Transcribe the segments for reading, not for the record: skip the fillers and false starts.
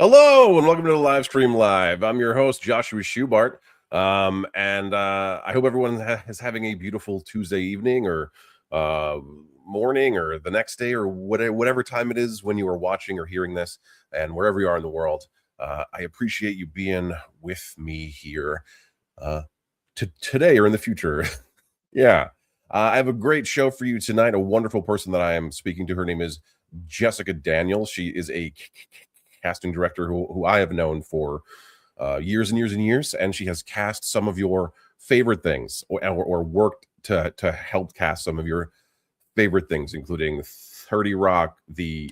Hello and welcome to the live stream live. I'm your host, Joshua Schubart. I hope everyone is having a beautiful Tuesday evening or morning or the next day or whatever time it is when you are watching or hearing this, and wherever you are in the world. I appreciate you being with me here today or in the future. Yeah. I have a great show for you tonight. A wonderful person that I am speaking to. Her name is Jessica Daniels. She is a casting director who I have known for years and years and years, and she has cast some of your favorite things or worked to help cast some of your favorite things, including 30 Rock, the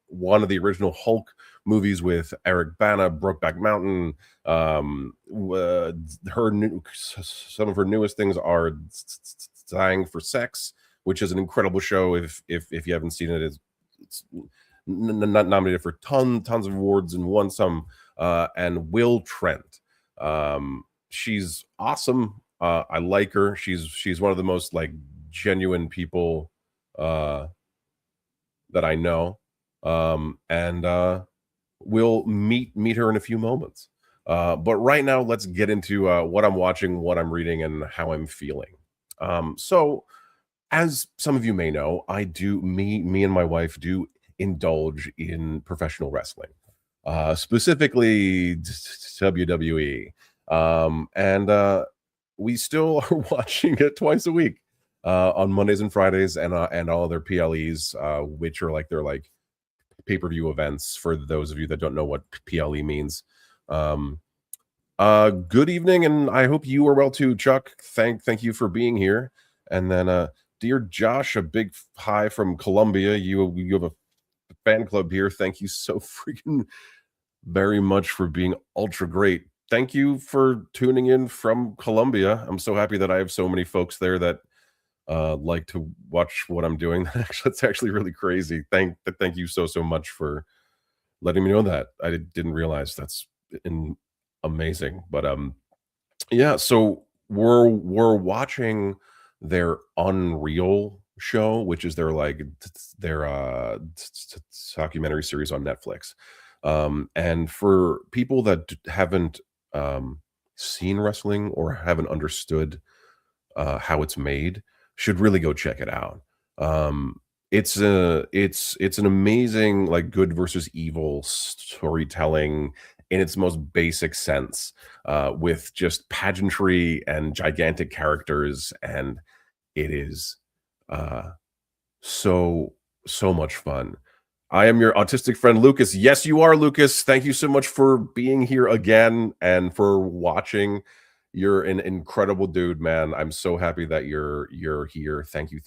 one of the original Hulk movies with Eric Bana, Brokeback Mountain. Some of her newest things are Dying for Sex, which is an incredible show. If you haven't seen it, it's not nominated for tons of awards and won some. And Will Trent, she's awesome. I like her. She's one of the most like genuine people that I know. We'll meet her in a few moments. But right now, let's get into what I'm watching, what I'm reading, and how I'm feeling. So as some of you may know, me and my wife do indulge in professional wrestling, specifically WWE. We still are watching it twice a week, on Mondays and Fridays, and all their PLEs, which are like their pay-per-view events. For those of you that don't know what PLE means, good evening, and I hope you are well too, Chuck. Thank you for being here. And then dear Josh, a big hi from Colombia. You have a fan club here. Thank you so freaking very much for being ultra great. Thank you for tuning in from Colombia. I'm so happy that I have so many folks there that like to watch what I'm doing. That's actually really crazy. Thank you so much for letting me know that. I didn't realize. That's amazing. But yeah, so we're watching their Unreal show, which is their documentary series on Netflix. And for people that haven't seen wrestling or haven't understood how it's made, should really go check it out. It's an amazing good versus evil storytelling in its most basic sense, with just pageantry and gigantic characters, and it is so much fun. I am your autistic friend Lucas. Yes, you are, Lucas. Thank you so much for being here again and for watching. You're an incredible dude, man. I'm so happy that you're here. Thank you.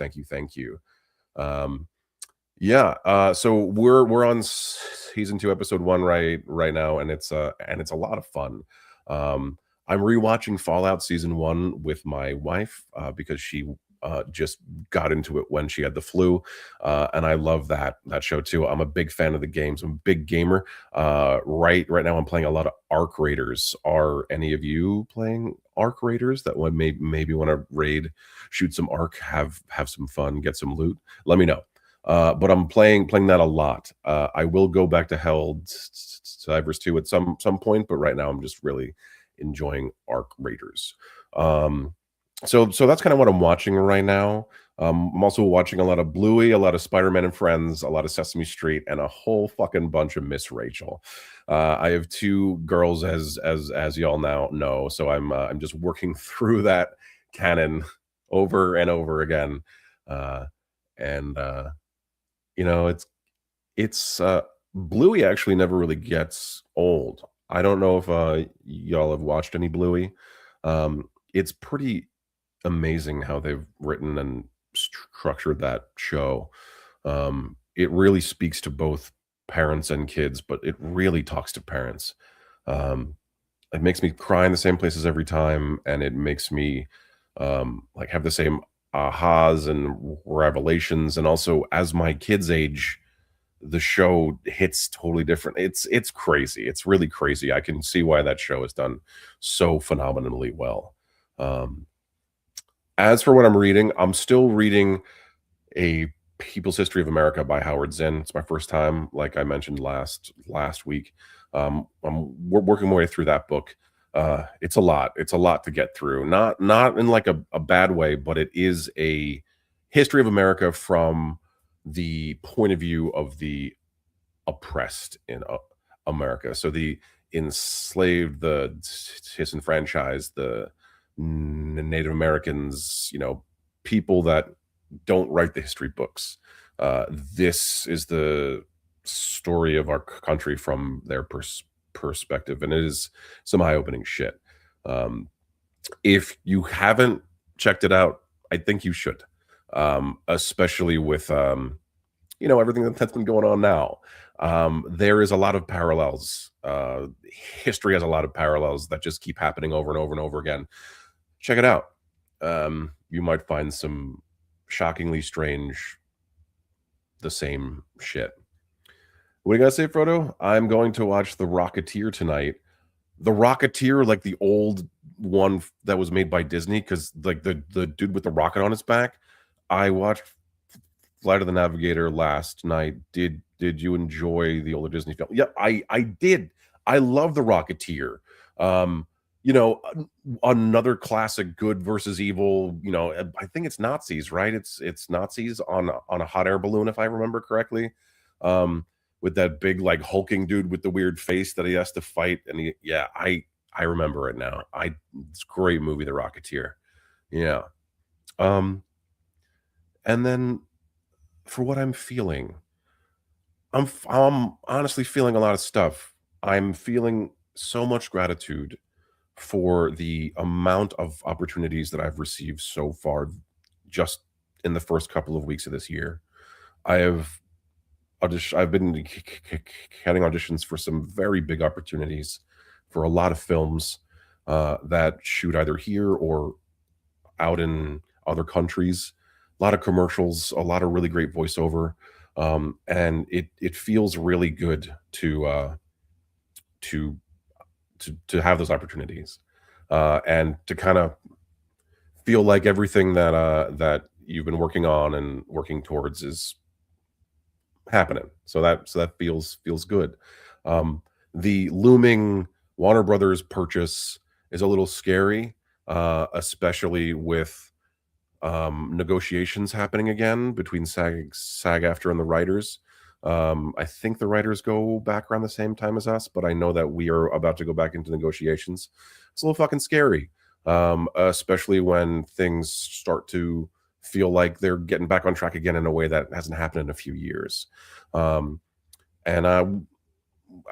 So we're on season 2, episode 1 right now, and it's a lot of fun. I'm rewatching Fallout season 1 with my wife because she just got into it when she had the flu, and I love that show too. I'm a big fan of the games. I'm a big gamer. Right now I'm playing a lot of Arc Raiders. Are any of you playing Arc Raiders that would maybe want to raid, shoot some Arc, have some fun, get some loot? Let me know. But I'm playing that a lot. I will go back to Helldivers 2 at some point, but right now I'm just really enjoying Arc Raiders. So that's kind of what I'm watching right now. I'm also watching a lot of Bluey, a lot of Spider-Man and Friends, a lot of Sesame Street, and a whole fucking bunch of Miss Rachel. I have 2 girls, as y'all now know, so I'm just working through that canon over and over again. It's Bluey actually never really gets old. I don't know if y'all have watched any Bluey. It's pretty amazing how they've written and structured that show. It really speaks to both parents and kids, but it really talks to parents. It makes me cry in the same places every time, and it makes me have the same ahas and revelations. And also, as my kids age, the show hits totally different. It's crazy. It's really crazy. I can see why that show is done so phenomenally well. As for what I'm reading, I'm still reading A People's History of America by Howard Zinn. It's my first time, like I mentioned last week. We're working my way through that book. It's a lot. It's a lot to get through. Not in like a bad way, but it is a history of America from the point of view of the oppressed in America. So the enslaved, the disenfranchised, the Native Americans, people that don't write the history books. This is the story of our country from their perspective, and it is some eye-opening shit. Um, if you haven't checked it out, I think you should, especially with everything that's been going on now. There is a lot of parallels. History has a lot of parallels that just keep happening over and over and over again. Check it out. You might find some shockingly strange, the same shit. What do you gotta say, Frodo? I'm going to watch The Rocketeer tonight. The Rocketeer, like the old one that was made by Disney, because like the dude with the rocket on his back. I watched Flight of the Navigator last night. Did you enjoy the older Disney film? Yeah, I did. I love The Rocketeer. Another classic good versus evil. I think it's Nazis, right? It's Nazis on a hot air balloon, if I remember correctly. With that big like hulking dude with the weird face that he has to fight, and I remember it now. It's a great movie, The Rocketeer. Yeah. And then for what I'm feeling, I'm honestly feeling a lot of stuff. I'm feeling so much gratitude for the amount of opportunities that I've received so far, just in the first couple of weeks of this year. I have I've been getting auditions for some very big opportunities for a lot of films that shoot either here or out in other countries. A lot of commercials, a lot of really great voiceover, and it feels really good to have those opportunities, and to kind of feel like everything that you've been working on and working towards is happening. So that feels good. The looming Warner Brothers purchase is a little scary, especially with negotiations happening again between SAG-AFTRA and the writers. I think the writers go back around the same time as us, but I know that we are about to go back into negotiations. It's a little fucking scary, especially when things start to feel like they're getting back on track again in a way that hasn't happened in a few years. And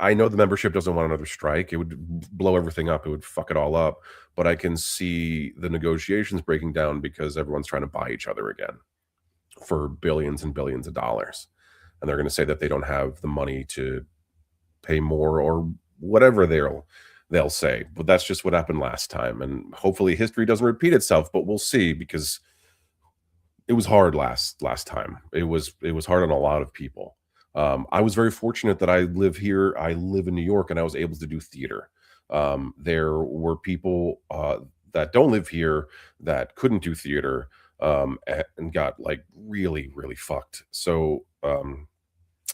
I know the membership doesn't want another strike. It would blow everything up. It would fuck it all up. But I can see the negotiations breaking down because everyone's trying to buy each other again for billions and billions of dollars. And they're going to say that they don't have the money to pay more or whatever they'll say. But that's just what happened last time. And hopefully history doesn't repeat itself, but we'll see, because it was hard last time. It was hard on a lot of people. I was very fortunate that I live here. I live in New York, and I was able to do theater. There were people that don't live here that couldn't do theater, and got like really, really fucked. So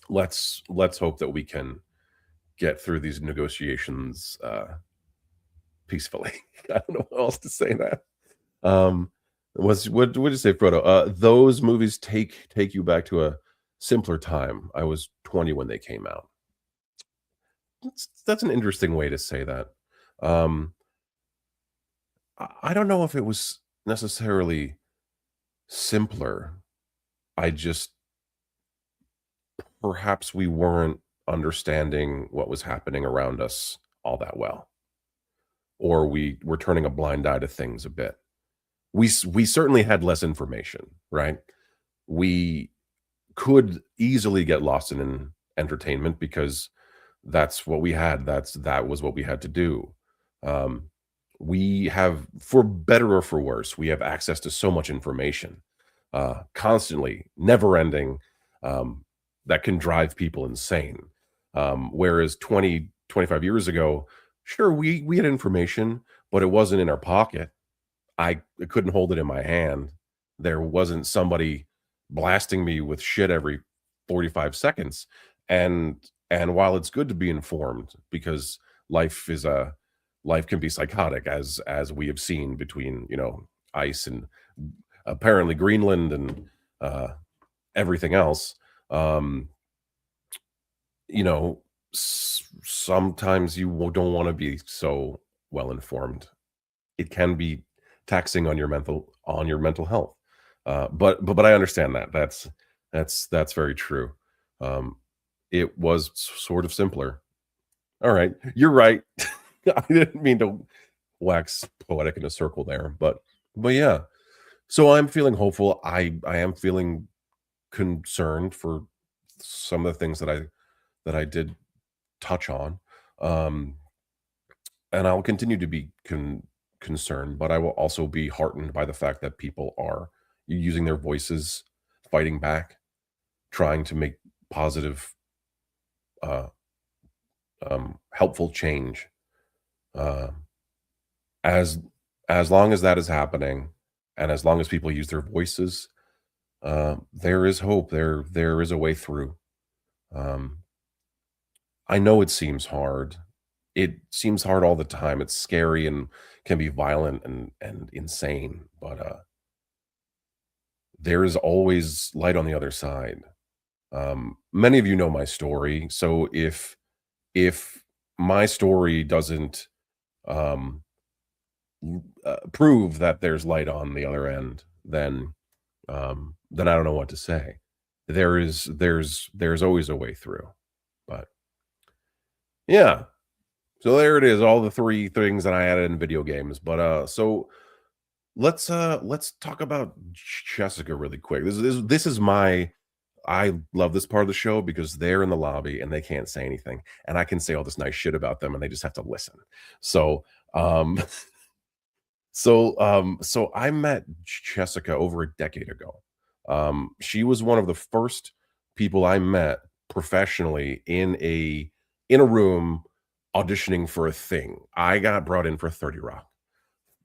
let's hope that we can get through these negotiations peacefully. I don't know what else to say that. What did you say, Frodo? Those movies take you back to a simpler time. I was 20 when they came out. That's an interesting way to say that. I don't know if it was necessarily simpler. I just, perhaps we weren't understanding what was happening around us all that well, or we were turning a blind eye to things a bit. We certainly had less information, right? We could easily get lost in entertainment because that's what we had. That was what we had to do. We have, for better or for worse, we have access to so much information, constantly, never ending, that can drive people insane. Whereas 25 years ago, sure, we had information, but it wasn't in our pocket. I couldn't hold it in my hand. There wasn't somebody blasting me with shit every 45 seconds. And And while it's good to be informed, because life can be psychotic, as we have seen between, ice and apparently Greenland and everything else. Um, Sometimes you don't want to be so well informed. It can be taxing on your mental health. But I understand that. That's very true. Um, it was sort of simpler. All right, you're right. I didn't mean to wax poetic in a circle there, but yeah. So I'm feeling hopeful. I am feeling concerned for some of the things that I did touch on. Um, and I'll continue to be concerned, but I will also be heartened by the fact that people are using their voices, fighting back, trying to make positive, uh, helpful change. Uh, as long as that is happening, and as long as people use their voices, there is hope. There is a way through. Um, I know it seems hard. It seems hard all the time. It's scary and can be violent and insane, but there is always light on the other side. Many of you know my story, so if my story doesn't um, prove that there's light on the other end, then I don't know what to say. There's always a way through, but yeah. So there it is, all the three things that I added in video games. But so let's talk about Jessica really quick. This is my I love this part of the show because they're in the lobby and they can't say anything, and I can say all this nice shit about them, and they just have to listen. So um so I met Jessica over a decade ago. She was one of the first people I met professionally in a room auditioning for a thing. I got brought in for 30 Rock.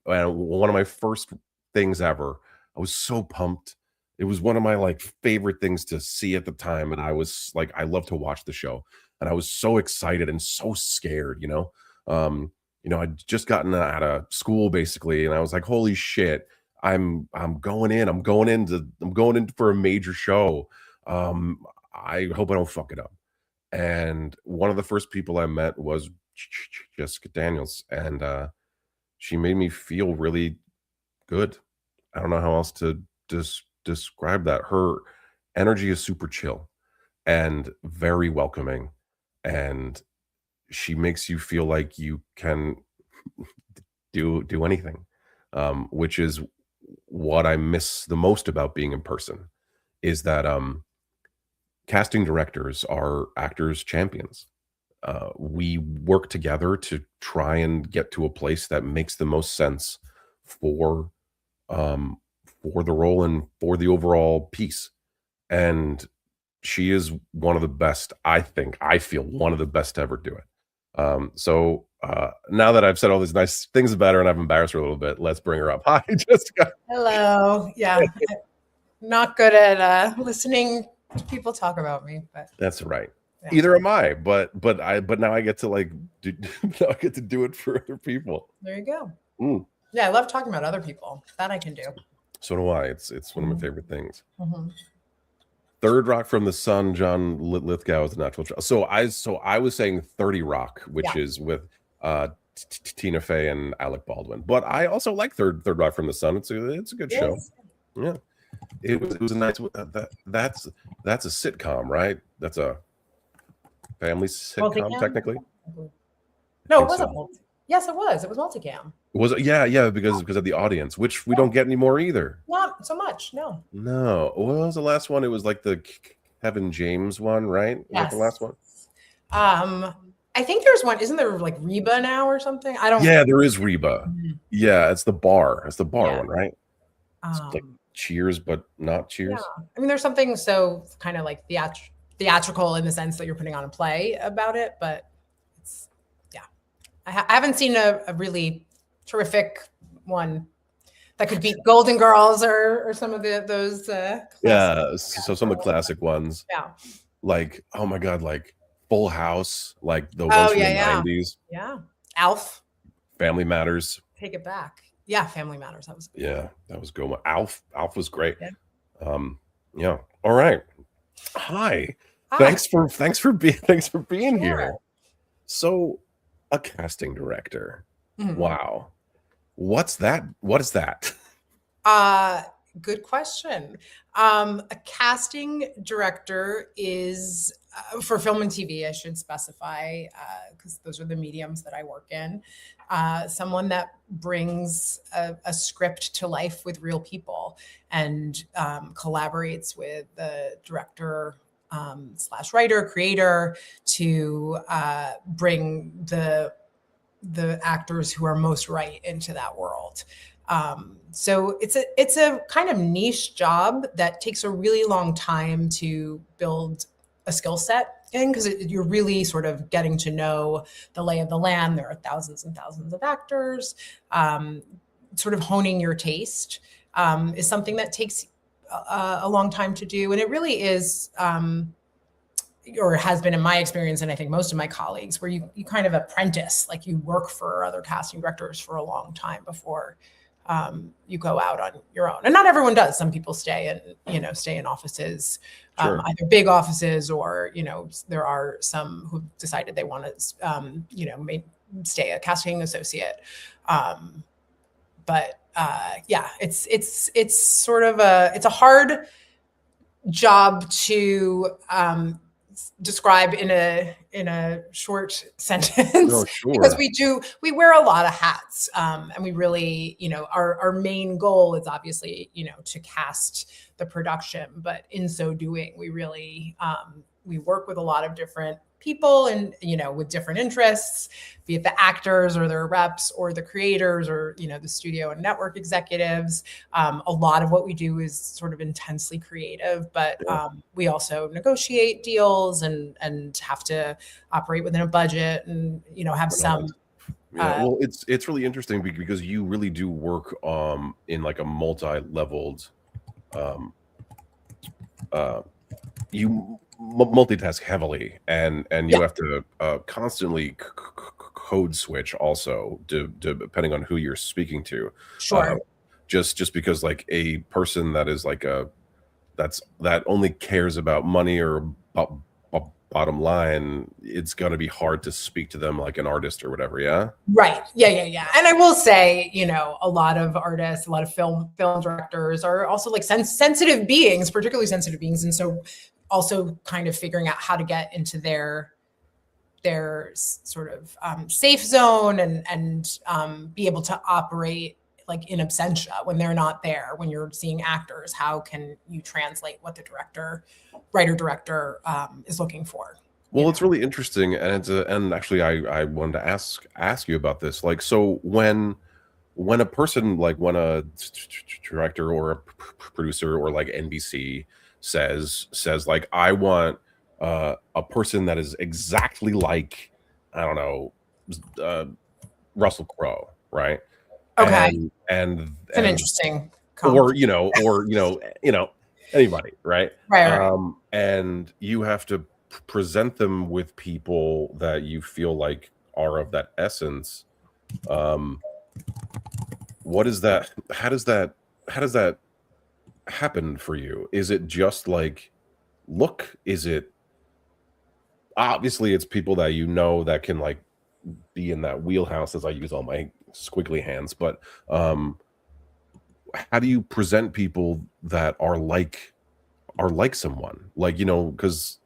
And one of my first things ever. I was so pumped. It was one of my like favorite things to see at the time. And I was like, I love to watch the show. And I was so excited and so scared. I'd just gotten out of school basically, and I was like, holy shit, I'm going in. I'm going in for a major show. I hope I don't fuck it up. And one of the first people I met was Jessica Daniels, and she made me feel really good. I don't know how else to describe that. Her energy is super chill and very welcoming, and she makes you feel like you can do anything, which is what I miss the most about being in person, is that casting directors are actors champions. We work together to try and get to a place that makes the most sense for the role and for the overall piece. And she is one of the best. I feel one of the best to ever do it. So now that I've said all these nice things about her and I've embarrassed her a little bit, let's bring her up. Hi, Jessica. Hello. Yeah, not good at listening to people talk about me, but that's right. Yeah. Either am I, but now I get to now I get to do it for other people. There you go. Yeah, I love talking about other people. That I can do. So do I. It's one of my favorite things. Third Rock from the Sun, John Lithgow is the natural child. So I was saying 30 Rock, which is with Tina Fey and Alec Baldwin. But I also like Third Rock from the Sun. It's a good show. Yeah, it was a nice. That's a sitcom, right? That's a family sitcom, technically. No, it wasn't. Yes, it was. It was multicam. Was it? Yeah, because of the audience, which we don't get anymore either. Not so much. No. What was the last one? It was like the Kevin James one, right? Yes. The last one. I think there's one. Isn't there like Reba now or something? I don't. Yeah, there is Reba. Yeah, it's the bar. It's the bar one, right? It's like Cheers, but not Cheers. Yeah. I mean, there's something so kind of like theatrical in the sense that you're putting on a play about it, but it's I haven't seen a really terrific one that could beat Golden Girls or some of those. So some of the classic ones. Yeah. Like, oh my God, like Full House, like the Oh ones from yeah, the yeah, 90s, yeah. Alf, Family Matters. take it back. Yeah, Family Matters. That was a good one. Yeah, that was good one. Alf was great. Yeah. Yeah. All right. Hi. Hi. Thanks for being here. Sure. So, a casting director. Mhm. Wow. What's that? What is that? Good question. A casting director is for film and TV, I should specify, because those are the mediums that I work in. Someone that brings a script to life with real people and collaborates with the director slash writer, creator to bring the actors who are most right into that world. So it's a kind of niche job that takes a really long time to build a skill set in, because you're really sort of getting to know the lay of the land. There are thousands and thousands of actors. Sort of honing your taste is something that takes a long time to do, and it really is. Or has been in my experience, and I think most of my colleagues, where you kind of apprentice, like you work for other casting directors for a long time before you go out on your own. And not everyone does. Some people stay in offices, Sure. either big offices or, there are some who decided they want to, stay a casting associate. But yeah, it's sort of it's a hard job to describe in a short sentence. No, sure. Because we wear a lot of hats, and we really, our main goal is obviously, to cast the production, but in so doing, we really we work with a lot of different people and, with different interests, be it the actors or their reps or the creators or, the studio and network executives. A lot of what we do is sort of intensely creative, but we also negotiate deals and have to operate within a budget and, have some. Yeah, well, it's really interesting because you really do work in like a multi-leveled you multitask heavily, and you have to constantly code switch also depending on who you're speaking to. Sure. Just because like a person that is like that only cares about money or bottom line, it's going to be hard to speak to them like an artist or whatever. Yeah. Right. Yeah. And I will say, a lot of artists, a lot of film directors are also like sensitive beings, particularly sensitive beings. And so also kind of figuring out how to get into their sort of safe zone and be able to operate like in absentia when they're not there. When you're seeing actors, how can you translate what the writer director is looking for? Well, it's really interesting, and and actually, I wanted to ask you about this. Like, so when a person, like when a director or a producer or like NBC says like, I want a person that is exactly like, I don't know, Russell Crowe, right? Okay. And it's an interesting or anybody, right? Right. And you have to present them with people that you feel like are of that essence. What is that? How does that happen for you? Is it just like look? Is it obviously it's people that that can like be in that wheelhouse, as I use all my squiggly hands, but how do you present people that are like someone like, because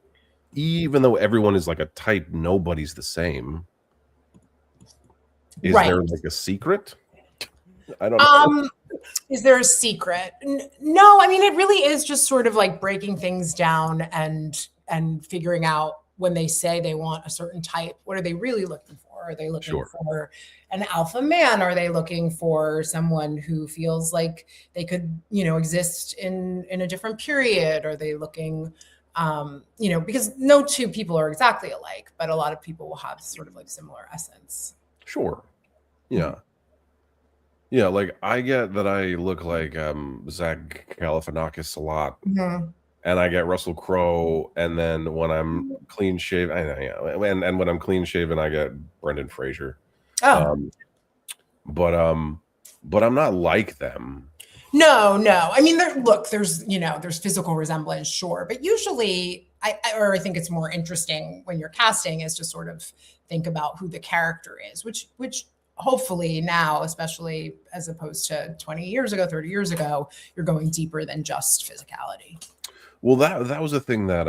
even though everyone is like a type, nobody's the same. Is there like a secret? I don't know. Is there a secret? No, I mean, it really is just sort of like breaking things down and figuring out when they say they want a certain type, what are they really looking for? Are they looking for an alpha man? Are they looking for someone who feels like they could, exist in a different period? Are they looking, because no two people are exactly alike, but a lot of people will have sort of like similar essence. Sure. Yeah. Yeah, like I get that I look like Zach Galifianakis a lot. and I get Russell Crowe, and then when I'm clean shaven, and when I'm clean shaven, I get Brendan Fraser. Oh. But I'm not like them. No. I mean, there's physical resemblance, sure, but usually, I think it's more interesting when you're casting is to sort of think about who the character is, which hopefully now, especially as opposed to 20 years ago, 30 years ago, you're going deeper than just physicality. Well, that was a thing that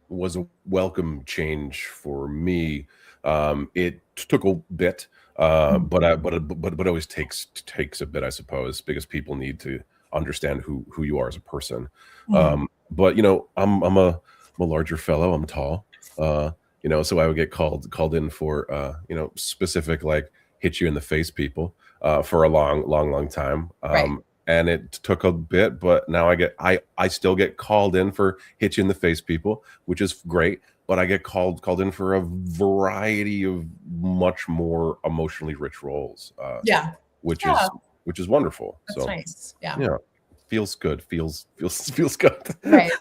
was a welcome change for me. It took a bit, but it always takes a bit, I suppose, because people need to understand who you are as a person. But I'm a larger fellow. I'm tall. So I would get called in for specific, like, hit you in the face people for a long time. Right. And it took a bit, but now I still get called in for hit you in the face people, which is great. But I get called in for a variety of much more emotionally rich roles. Which is wonderful. That's nice. Yeah. Feels good. Feels good. Right.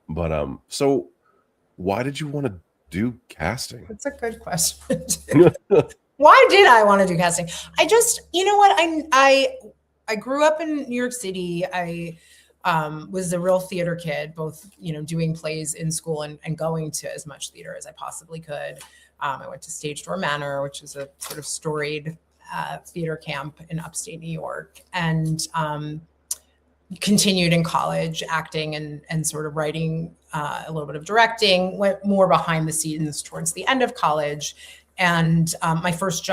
But so why did you want to do casting? That's a good question. Why did I want to do casting? I just, I grew up in New York City. I was a real theater kid, both, doing plays in school and going to as much theater as I possibly could. I went to Stage Door Manor, which is a sort of storied theater camp in upstate New York, and continued in college acting and sort of writing, a little bit of directing, went more behind the scenes towards the end of college. And my first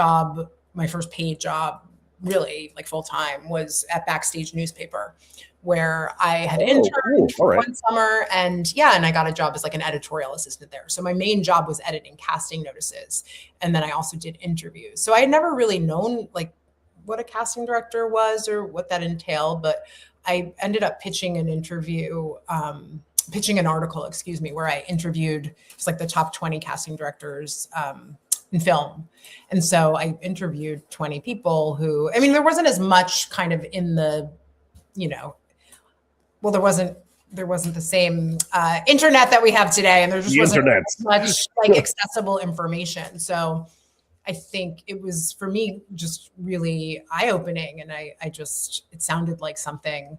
paid job, really like full time, was at Backstage Newspaper, where I had interned one summer, and I got a job as like an editorial assistant there. So my main job was editing casting notices, and then I also did interviews. So I had never really known like what a casting director was or what that entailed, but I ended up pitching an article, where I interviewed just like the top 20 casting directors in film. And so I interviewed 20 people who, I mean, there wasn't as much kind of in the, there wasn't the same internet that we have today. And there just wasn't much like accessible information. So I think it was, for me, just really eye-opening. And it sounded like something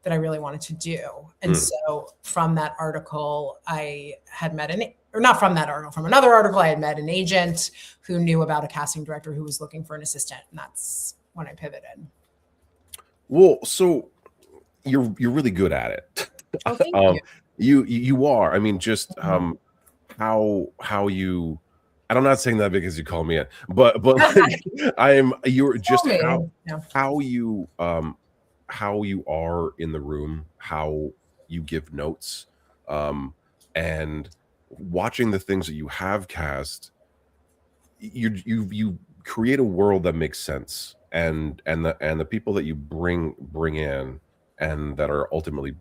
that I really wanted to do. And so from that article, I had met from another article, I had met an agent who knew about a casting director who was looking for an assistant. And that's when I pivoted. Well, so you're really good at it. Oh, thank you. You are. I mean, just how you, and I'm not saying that because you call me it, but you're just how you are in the room, how you give notes, and watching the things that you have cast, you create a world that makes sense, and the people that you bring in and that are ultimately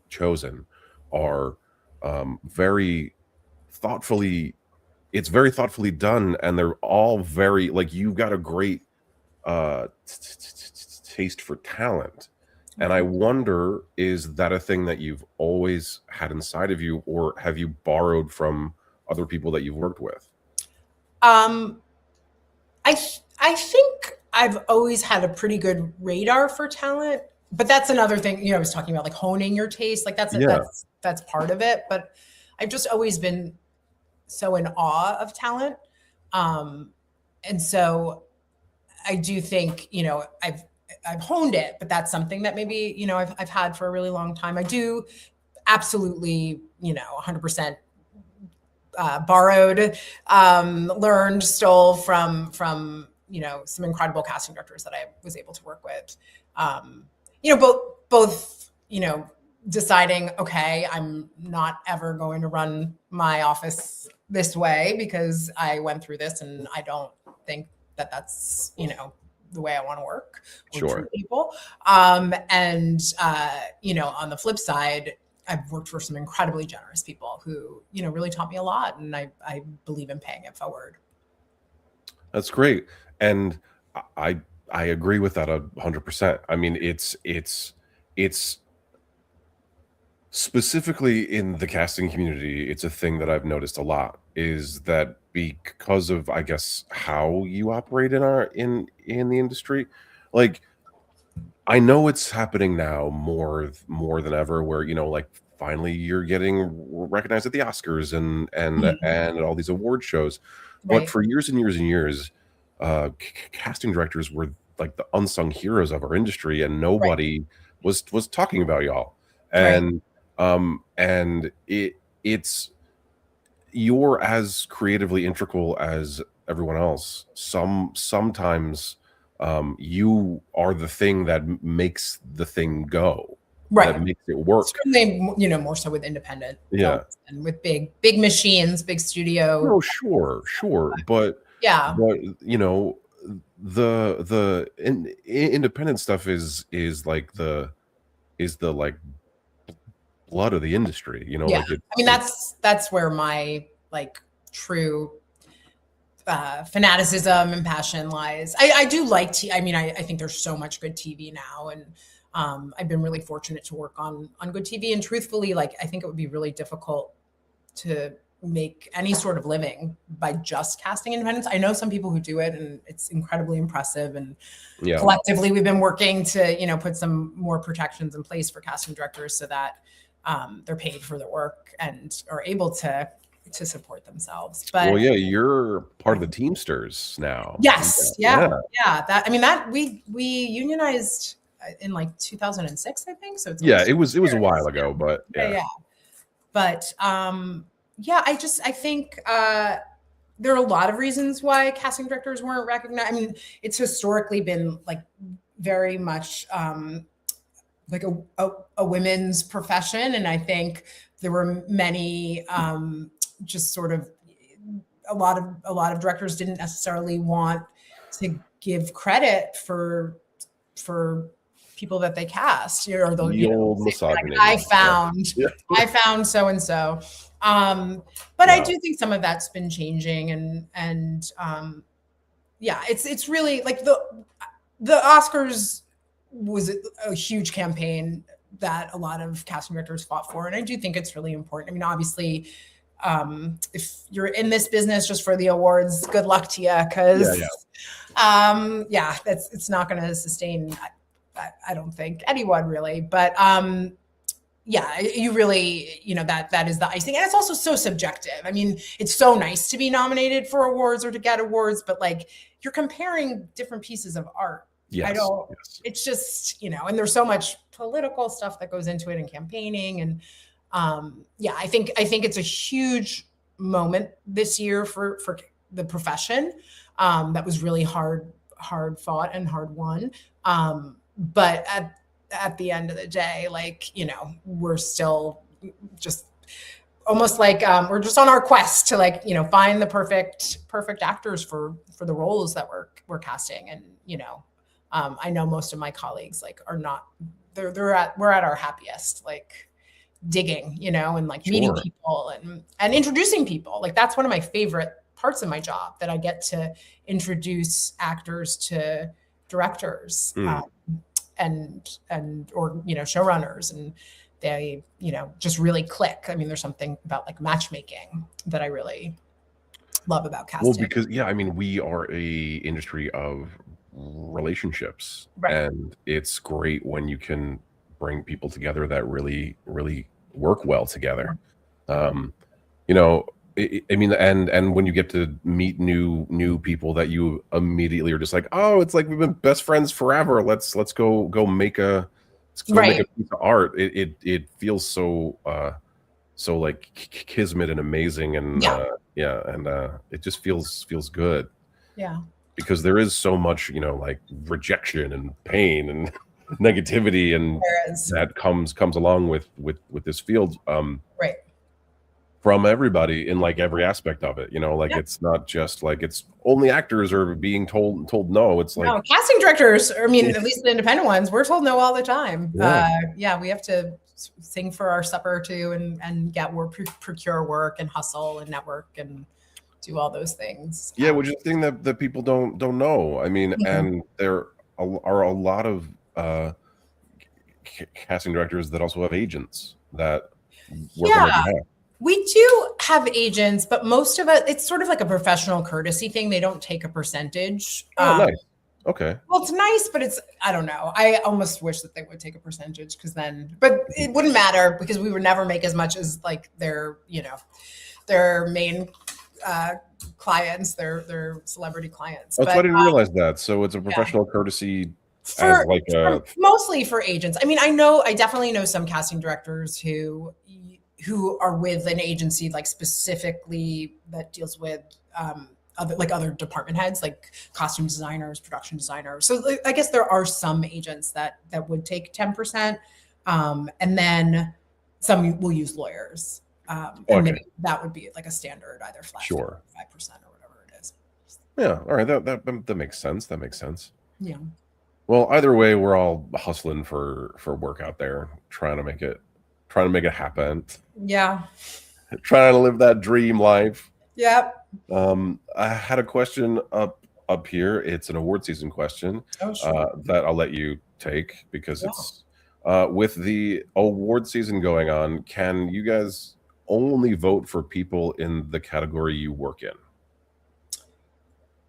chosen are very thoughtfully done, and they're all very, like, you've got a great taste for talent. And I wonder, is that a thing that you've always had inside of you, or have you borrowed from other people that you've worked with? I think I've always had a pretty good radar for talent, but that's another thing, I was talking about, like, honing your taste, like that's part of it. But I've just always been so in awe of talent. And so I do think, I've honed it, but that's something that maybe, I've had for a really long time. I do absolutely, 100% borrowed, learned, stole from, some incredible casting directors that I was able to work with. Both, deciding, okay, I'm not ever going to run my office this way because I went through this and I don't think that that's, the way I want to work with people. On the flip side, I've worked for some incredibly generous people who, really taught me a lot, and I believe in paying it forward. That's great. And I agree with that 100%. I mean, it's Specifically in the casting community, it's a thing that I've noticed a lot, is that because of, I guess, how you operate in the industry, like, I know it's happening now more than ever, where, like, finally you're getting recognized at the Oscars and all these award shows. But Right. for years and years and years, casting directors were like the unsung heroes of our industry, and Right. nobody was talking about y'all. Right. And it's you're as creatively integral as everyone else. Sometimes you are the thing that makes the thing go, Right. that makes it work. Certainly, more so with independent Yeah. films and with big machines, big studio. No, sure. But Yeah. The independent stuff is like the like blood of the industry, Yeah. like I mean, that's where my like true fanaticism and passion lies. I do like I mean, I think there's so much good TV now, and I've been really fortunate to work on good TV. And truthfully, like, I think it would be really difficult to make any sort of living by just casting independents. I know some people who do it, and it's incredibly impressive. And collectively, we've been working to, put some more protections in place for casting directors so that they're paid for their work and are able to support themselves. But well, yeah, you're part of the Teamsters now. Yes, yeah. That, I mean, that we unionized in like 2006, I think. So it's it was a while ago, but yeah. But I think there are a lot of reasons why casting directors weren't recognized. I mean, it's historically been like very much like a women's profession, and I think there were many just sort of a lot of directors didn't necessarily want to give credit for people that they cast, or the old misogyny. Like, I found so and so. But I do think some of that's been changing, and it's really like the Oscars was a huge campaign that a lot of casting directors fought for, and I do think it's really important. I mean, obviously, if you're in this business just for the awards, good luck to you, because it's not going to sustain, I don't think, anyone really. But you really, that is the icing, and it's also so subjective. I mean, it's so nice to be nominated for awards or to get awards, but like, you're comparing different pieces of art. It's just, and there's so much political stuff that goes into it, and campaigning, and I think it's a huge moment this year for the profession. That was really hard fought and hard won. But at the end of the day, like, we're still just almost like we're just on our quest to, like, find the perfect actors for the roles that we're casting. And I know most of my colleagues like are not. We're at our happiest, like, digging, and like meeting people and introducing people. Like, that's one of my favorite parts of my job, that I get to introduce actors to directors and showrunners, and they just really click. I mean, there's something about like matchmaking that I really love about casting. Well, because I mean, we are a industry of relationships, and it's great when you can bring people together that really work well together. I mean, and when you get to meet new people that you immediately are just like, oh, it's like we've been best friends forever. Let's go make a make a piece of art. It feels so like kismet and amazing, and it just feels good. Yeah. Because there is so much, like rejection and pain and negativity, and that comes along with this field. From everybody in like every aspect of it, like it's not just like it's only actors are being told no. It's like casting directors. I mean, at least the independent ones, we're told no all the time. We have to sing for our supper too, and get work, procure work, and hustle and network and do all those things. Which is the thing that people don't know. I mean, and there are a lot of casting directors that also have agents that work on their behalf. We do have agents, but most of it, it's sort of like a professional courtesy thing. They don't take a percentage. Oh, nice. Okay. Well, it's nice, but I don't know. I almost wish that they would take a percentage but it wouldn't matter because we would never make as much as like their main clients, their celebrity clients. Oh, so I didn't realize that. So it's a professional courtesy mostly for agents. I mean, I definitely know some casting directors who are with an agency like specifically that deals with other department heads, like costume designers, production designers. So I guess there are some agents that would take 10%. And then some will use lawyers. And maybe that would be like a standard, either flat 5% or whatever it is. Yeah. All right. That makes sense. That makes sense. Yeah. Well, either way, we're all hustling for work out there, trying to make it happen. Yeah. Trying to live that dream life. Yep. I had a question up here. It's an award season question that I'll let you take because it's with the award season going on. Can you guys only vote for people in the category you work in?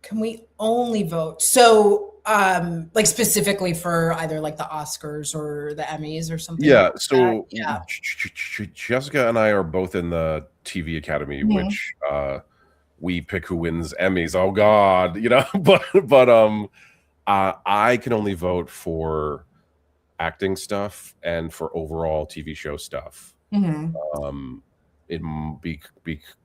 Can we only vote? So, like specifically for either like the Oscars or the Emmys or something? Yeah. Like so yeah. Jessica and I are both in the TV Academy, which we pick who wins Emmys. Oh God, but I can only vote for acting stuff and for overall TV show stuff.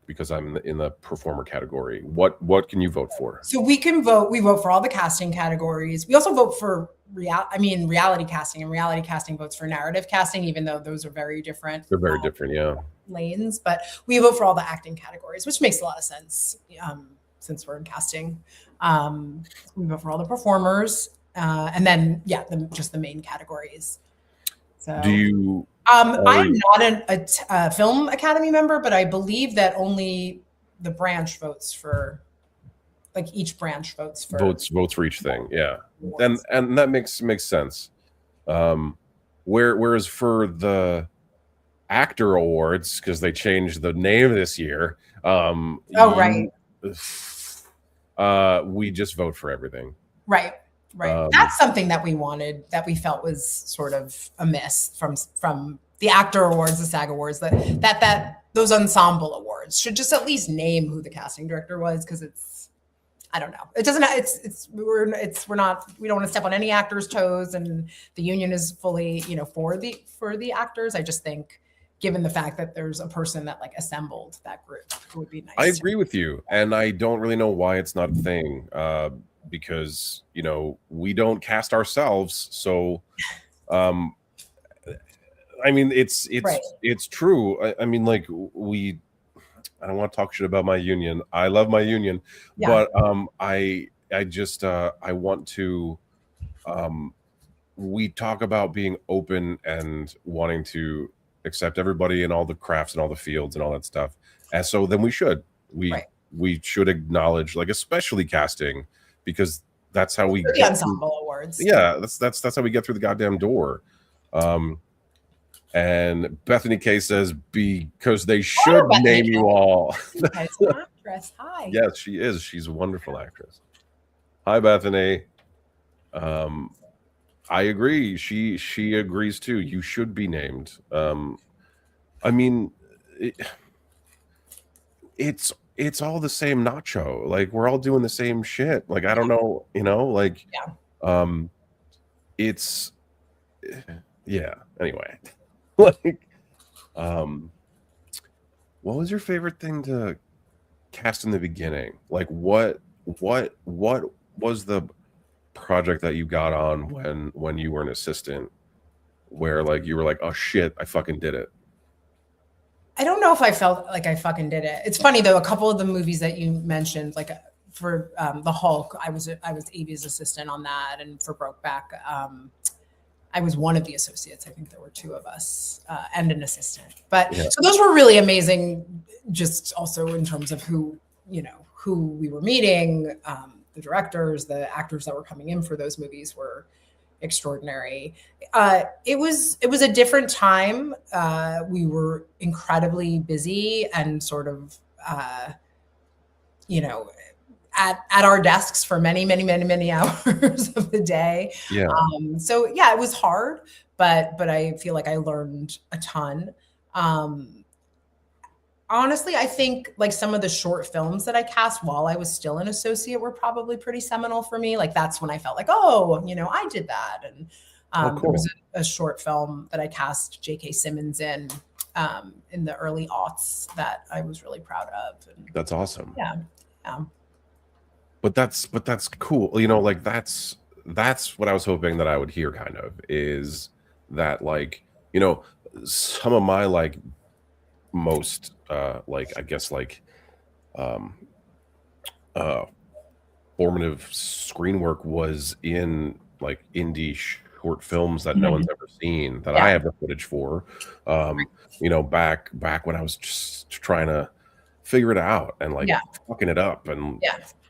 Because I'm in the performer category. What can you vote for? So we vote for all the casting categories. We also vote for reality casting, and reality casting votes for narrative casting, even though those are very different. They're very different, yeah. Lanes, but we vote for all the acting categories, which makes a lot of sense since we're in casting. We vote for all the performers, and then just the main categories. So do you? I'm not a Film Academy member, but I believe that only the branch votes for, like each branch votes for each thing. Yeah, and that makes sense. Whereas for the actor awards, because they changed the name this year. We just vote for everything. Right. That's something that we wanted, that we felt was sort of a miss from the actor awards, the SAG awards, that those ensemble awards should just at least name who the casting director was, because I don't know. It doesn't. We don't want to step on any actors' toes, and the union is fully, for the actors. I just think, given the fact that there's a person that like assembled that group, it would be nice. I agree with you, and I don't really know why it's not a thing. Because we don't cast ourselves, so I mean it's true. I mean, like, I don't want to talk shit about my union. I love my union, but I want to we talk about being open and wanting to accept everybody in all the crafts and all the fields and all that stuff, and so then we should should acknowledge, like, especially casting, because that's how we get the ensemble awards. Yeah, that's how we get through the goddamn door. And Bethany K says, because they should name you all. An actress. Hi. Yes, she is. She's a wonderful actress. Hi, Bethany. I agree. She agrees too. You should be named. I mean, it's all the same nacho. Like, we're all doing the same shit. Like, I don't know, like, it's, anyway, like, what was your favorite thing to cast in the beginning? Like, what was the project that you got on when you were an assistant, where like you were like, oh shit, I fucking did it? I don't know if I felt like I fucking did it. It's funny though, a couple of the movies that you mentioned, like for the Hulk, I was Avi's assistant on that, and for Brokeback, I was one of the associates. I think there were two of us and an assistant. But so those were really amazing, just also in terms of who we were meeting, the directors, the actors that were coming in for those movies extraordinary. It was a different time. We were incredibly busy and sort of, at our desks for many hours of the day. Yeah. So yeah, it was hard, but I feel like I learned a ton. Honestly, I think like some of the short films that I cast while I was still an associate were probably pretty seminal for me. Like that's when I felt like, oh, I did that. And Cool. there was a short film that I cast J.K. Simmons in the early aughts that I was really proud of. And that's awesome. Yeah. But that's cool. Like that's what I was hoping that I would hear, kind of, is that, like, some of my like most like, I guess, like formative screen work was in like indie short films that no one's ever seen, that I have the footage for. Back when I was just trying to figure it out and like fucking it up and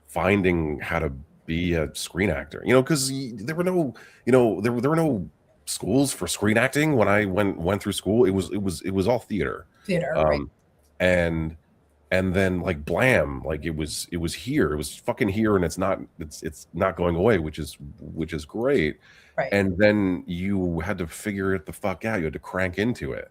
finding how to be a screen actor, because there were no, there were no schools for screen acting when I went through school. It was all theater, right. and then like blam, like it was here, it was fucking here, and it's not going away, which is great. Right. And then you had to figure it the fuck out. You had to crank into it.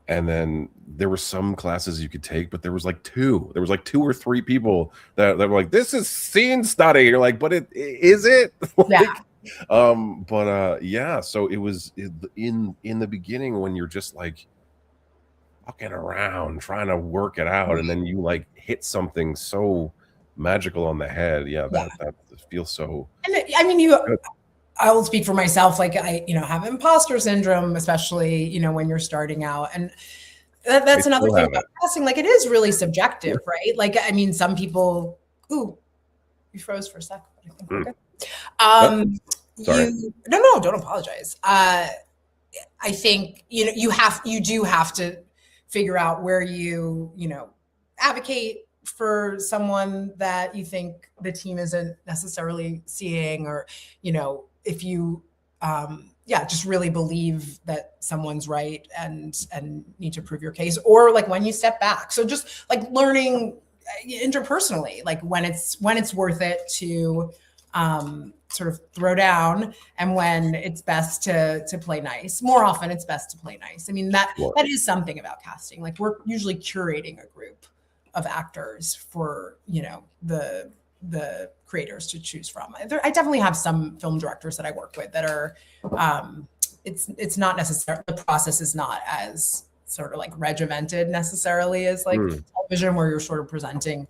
And then there were some classes you could take, but there was like two or three people that were like, this is scene study. You're like, but is it? So it was in the beginning, when you're just like fucking around trying to work it out, and then you like hit something so magical on the head. That feels so. And I mean, I will speak for myself. Like I, have imposter syndrome, especially, when you're starting out. And that's another thing about casting. Like it is really subjective, right? Like, I mean, some people, you froze for a sec. I think we're good. Sorry. No, don't apologize. I think, you do have to figure out where you advocate for someone that you think the team isn't necessarily seeing, or, if you, just really believe that someone's right and need to prove your case, or like when you step back. So just like learning interpersonally, like when it's worth it to sort of throw down, and when it's best to play nice. More often it's best to play nice. I mean, that is something about casting. Like we're usually curating a group of actors for, the creators to choose from. I definitely have some film directors that I work with that are, it's not necessarily, the process is not as sort of like regimented necessarily as like television, where you're sort of presenting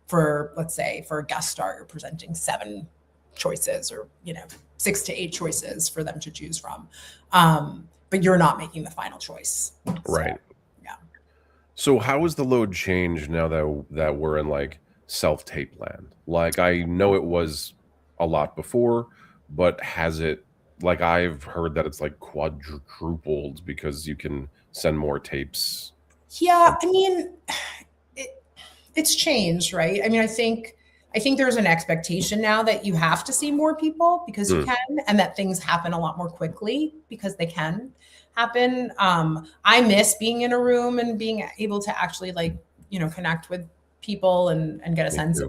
for, let's say for a guest star, you're presenting 7 choices, or 6 to 8 choices for them to choose from, but you're not making the final choice, right? So how has the load changed now that we're in like self-tape land? Like I know it was a lot before, but has it, like I've heard that it's like quadrupled because you can send more tapes? Yeah, I mean, it's changed, right? I mean, I think there's an expectation now that you have to see more people because you can, and that things happen a lot more quickly because they can happen. I miss being in a room and being able to actually like, connect with people and get a sense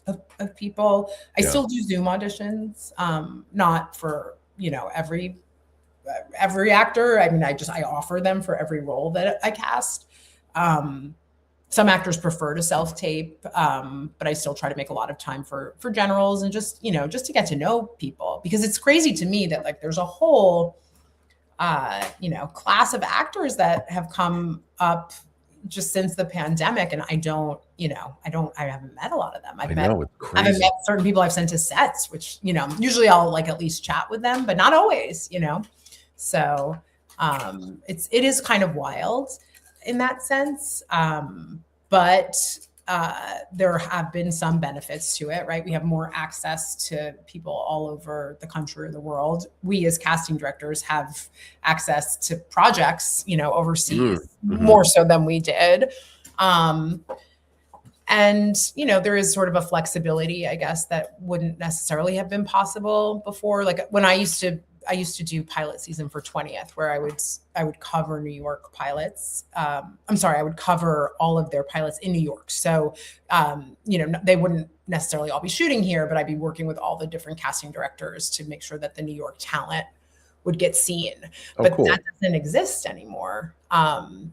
of people. I still do Zoom auditions, not for, every actor. I mean, I offer them for every role that I cast. Some actors prefer to self-tape, but I still try to make a lot of time for generals and just to get to know people, because it's crazy to me that like there's a whole, class of actors that have come up just since the pandemic. And I haven't met a lot of them. I haven't met certain people I've sent to sets, which, usually I'll like at least chat with them, but not always, so it is kind of wild in that sense. But there have been some benefits to it, right? We have more access to people all over the country or the world. We as casting directors have access to projects, overseas more so than we did. And And, you know, there is sort of a flexibility, I guess, that wouldn't necessarily have been possible before. Like when I used to do pilot season for 20th, where I would cover New York pilots. I would cover all of their pilots in New York. So, you know, they wouldn't necessarily all be shooting here, but I'd be working with all the different casting directors to make sure that the New York talent would get seen. Oh, but cool. that doesn't exist anymore,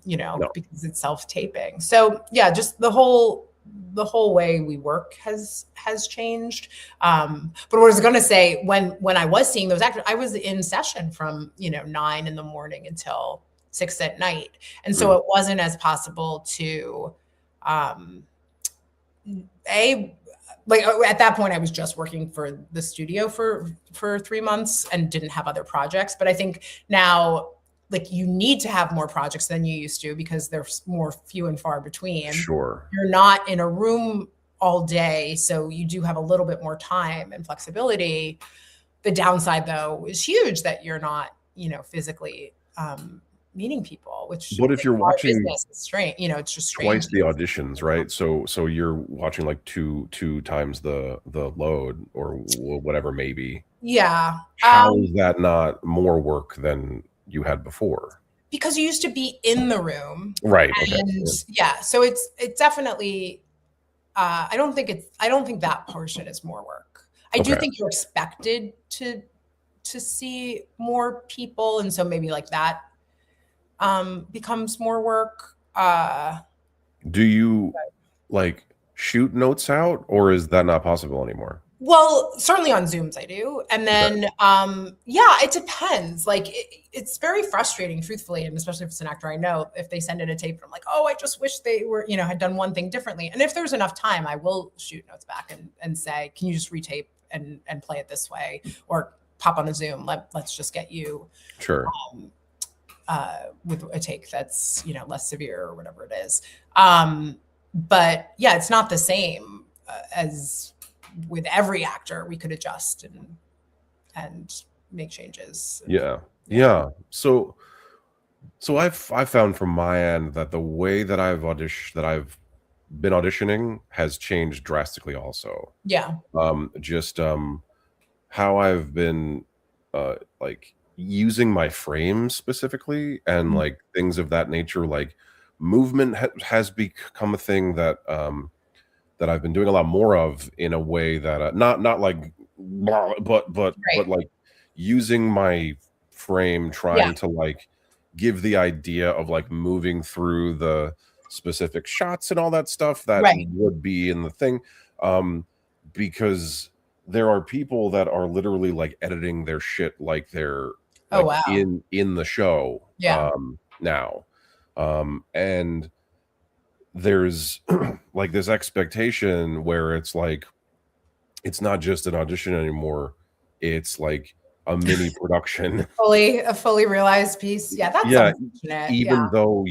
you know, because it's self-taping. So yeah, just the whole way we work has changed. But what I was going to say, when I was seeing those actors, I was in session from, you know, 9 in the morning until 6 at night. And so it wasn't as possible to, like at that point I was just working for the studio for 3 months and didn't have other projects. But I think now, like, you need to have more projects than you used to because they're more few and far between. Sure. You're not in a room all day, so you do have a little bit more time and flexibility. The downside, though, is huge, that you're not, you know, physically meeting people, which, but if you're watching, business is strange, you know, it's just strange. Twice the auditions, right? So you're watching like two times the load or whatever, maybe. Yeah. How is that not more work than you had before? Because you used to be in the room, right? And okay. Yeah, so it's definitely. I don't think that portion is more work. I do think you're expected to see more people, and so maybe like that becomes more work. Do you like shoot notes out, or is that not possible anymore? Well, certainly on Zooms I do. And then, yeah, it depends. Like it's very frustrating, truthfully. And especially if it's an actor I know, if they send in a tape and I'm like, oh, I just wish they were, you know, had done one thing differently. And if there's enough time, I will shoot notes back and say, can you just retape and play it this way, or pop on a Zoom. Let's just get you sure with a take that's, you know, less severe or whatever it is. But yeah, it's not the same as with every actor. We could adjust and make changes. Yeah. So I've found from my end that the way that I've been auditioning has changed drastically also. Yeah. How I've been like using my frames specifically, and like things of that nature, like movement has become a thing that that I've been doing a lot more of, in a way that not like but like using my frame, trying to like give the idea of like moving through the specific shots and all that stuff that would be in the thing, because there are people that are literally like editing their shit like they're like in the show now, and there's like this expectation where it's like it's not just an audition anymore, it's like a mini production, a fully realized piece. That's unfortunate. Even though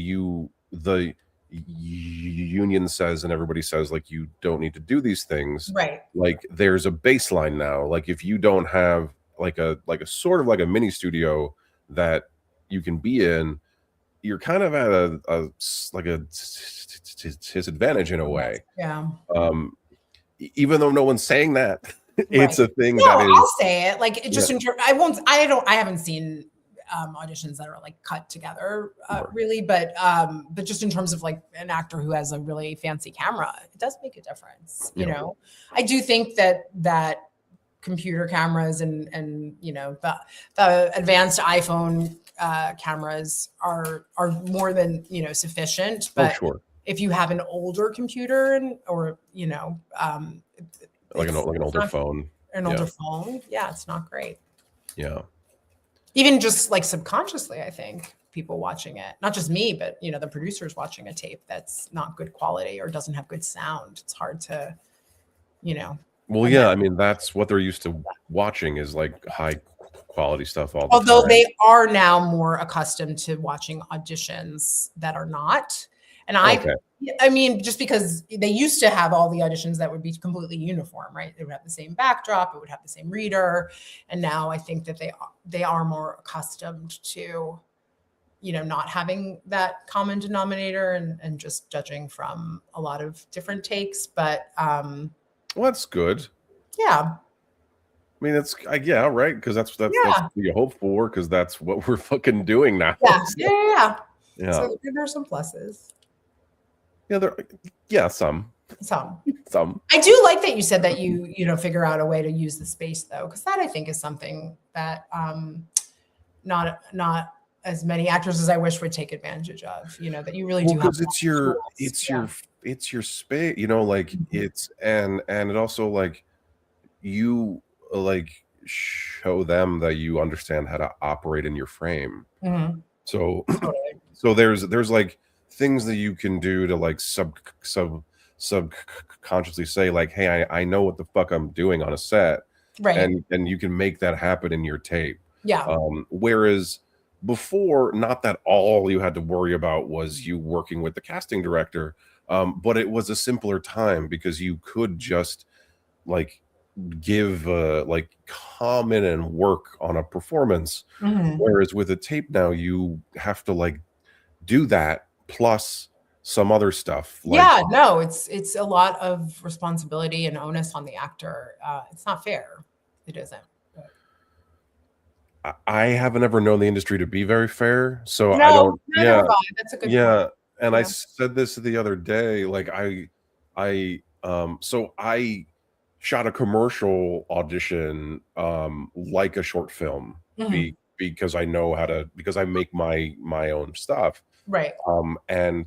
the union says and everybody says like you don't need to do these things, like there's a baseline now. Like if you don't have like a sort of like a mini studio that you can be in, you're kind of at a disadvantage in a way. Even though no one's saying that, it's a thing that is. I'll say it. Like it just I haven't seen auditions that are like cut together really, but just in terms of like an actor who has a really fancy camera, it does make a difference. You know, I do think that computer cameras and you know the advanced iPhone cameras are more than, you know, sufficient. But if you have an older computer or you know like an older phone, it's not great. Even just like subconsciously, I think people watching it, not just me, but you know, the producers watching a tape that's not good quality or doesn't have good sound, it's hard to, you know. Well, I mean, that's what they're used to watching, is like high quality stuff all the Although time. they are now more accustomed to watching auditions that are not. And I mean, just because they used to have all the auditions that would be completely uniform, right? It would have the same backdrop, it would have the same reader. And now I think that they are more accustomed to not having that common denominator and just judging from a lot of different takes. But well, that's good. Yeah. I mean, it's yeah, right, because that's what you hope for, because that's what we're fucking doing now. Yeah. So there's some pluses. Yeah, some. I do like that you said that you figure out a way to use the space, though, because that I think is something that not as many actors as I wish would take advantage of. That you really do. Because it's your space. Like it's and it also like you like show them that you understand how to operate in your frame. Mm-hmm. So there's like things that you can do to like subconsciously say like, hey, I know what the fuck I'm doing on a set, right? And you can make that happen in your tape. Yeah. Whereas before, not that all you had to worry about was you working with the casting director, but it was a simpler time because you could just like give like come in and work on a performance. Mm-hmm. Whereas with a tape now, you have to like do that plus some other stuff. It's a lot of responsibility and onus on the actor. It's not fair. It isn't. I haven't ever known the industry to be very fair, so no, I don't. That's a good point. And I said this the other day. Like so I shot a commercial audition like a short film because I know how to, because I make my own stuff, right? And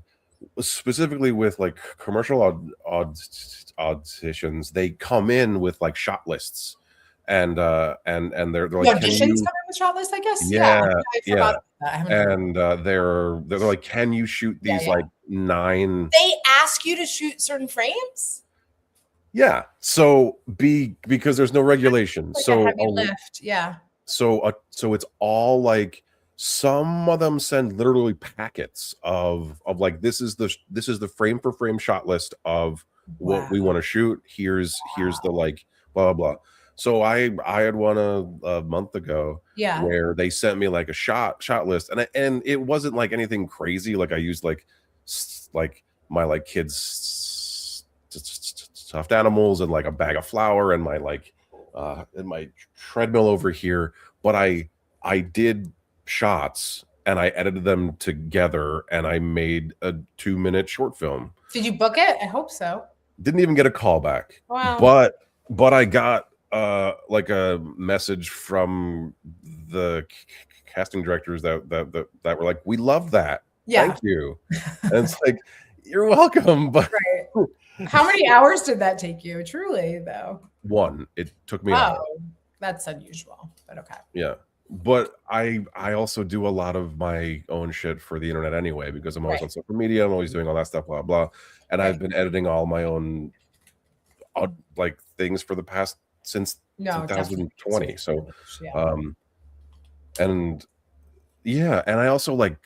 specifically with like commercial auditions, they come in with like shot lists. And they're like, auditions come in with shot list, I guess. And they're like, can you shoot these like 9? They ask you to shoot certain frames. Yeah. So because there's no regulation. Like so a heavy lift. Yeah. So it's all like, some of them send literally packets of like, this is the frame for frame shot list of what we want to shoot. Here's the like blah blah. So I had one a month ago, where they sent me like a shot list, and it wasn't like anything crazy. Like I used like my like kids stuffed animals and like a bag of flour and my like and my treadmill over here. But I did shots and I edited them together and I made a 2-minute short film. Did you book it? I hope so. Didn't even get a call back. Wow. But I got like a message from the casting directors that were like, we love that. Thank you. And it's like, you're welcome. But how many hours did that take you? Truly, though. 1. It took me. Oh, that's unusual, but okay. Yeah. But I also do a lot of my own shit for the internet anyway, because I'm always on social media. I'm always doing all that stuff, blah, blah. And I've been editing all my own like things for the past since 2020. So and I also like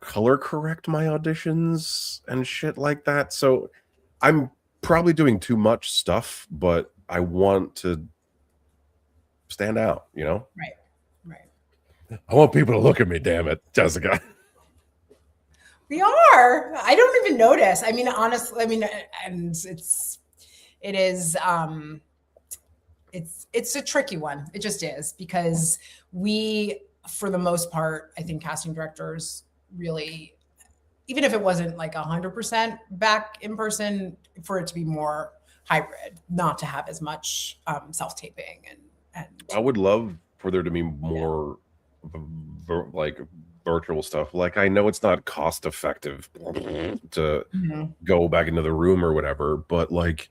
color correct my auditions and shit like that. So I'm probably doing too much stuff, but I want to stand out, Right. I want people to look at me, damn it, Jessica. We are. I don't even notice. I mean, honestly, and it's a tricky one. It just is, because we, for the most part, I think casting directors really, even if it wasn't like 100% back in person, for it to be more hybrid, not to have as much self-taping and I would love for there to be more like virtual stuff. Like, I know it's not cost effective to go back into the room or whatever, but like,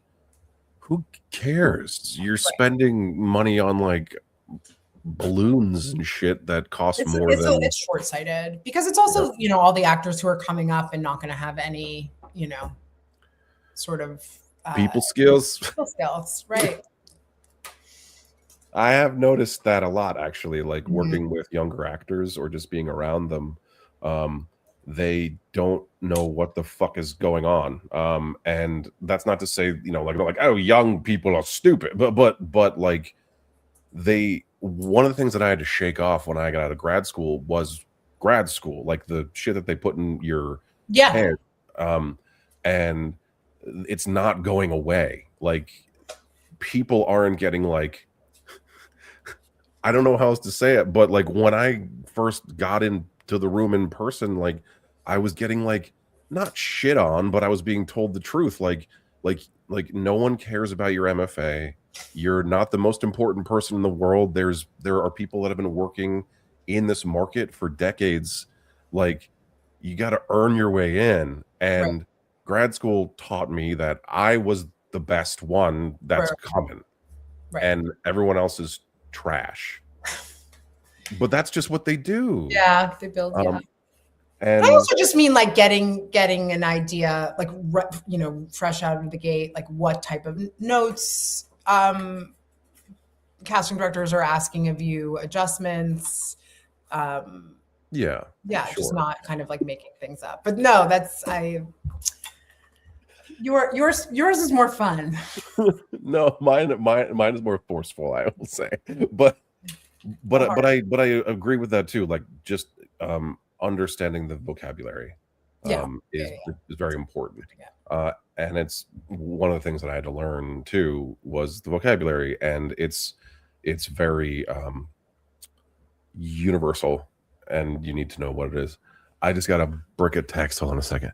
who cares? You're spending money on like balloons and shit that cost more than. It's short-sighted, because it's also all the actors who are coming up and not going to have any sort of people skills, right? I have noticed that a lot, actually, like working with younger actors or just being around them. They don't know what the fuck is going on. And that's not to say, like, oh, young people are stupid, but like one of the things that I had to shake off when I got out of grad school was grad school, like the shit that they put in your Yeah. head, and it's not going away. Like, people aren't getting like, I don't know how else to say it, but like when I first got into the room in person, like I was getting like not shit on, but I was being told the truth. Like no one cares about your MFA. You're not the most important person in the world. There are people that have been working in this market for decades. Like, you got to earn your way in. And Right. grad school taught me that I was the best one that's Right. coming, Right. and everyone else is trash. But that's just what they do. Yeah, they build. Yeah. And I also just mean like getting an idea, like, you know, fresh out of the gate, like what type of notes casting directors are asking of you, adjustments. yeah, Just not kind of like making things up. But no, yours is more fun. No, mine is more forceful, I will say. But I agree with that too. Like, just understanding the vocabulary is very important. And it's one of the things that I had to learn too, was the vocabulary, and it's very universal, and you need to know what it is. I just got a brick of text. Hold on a second.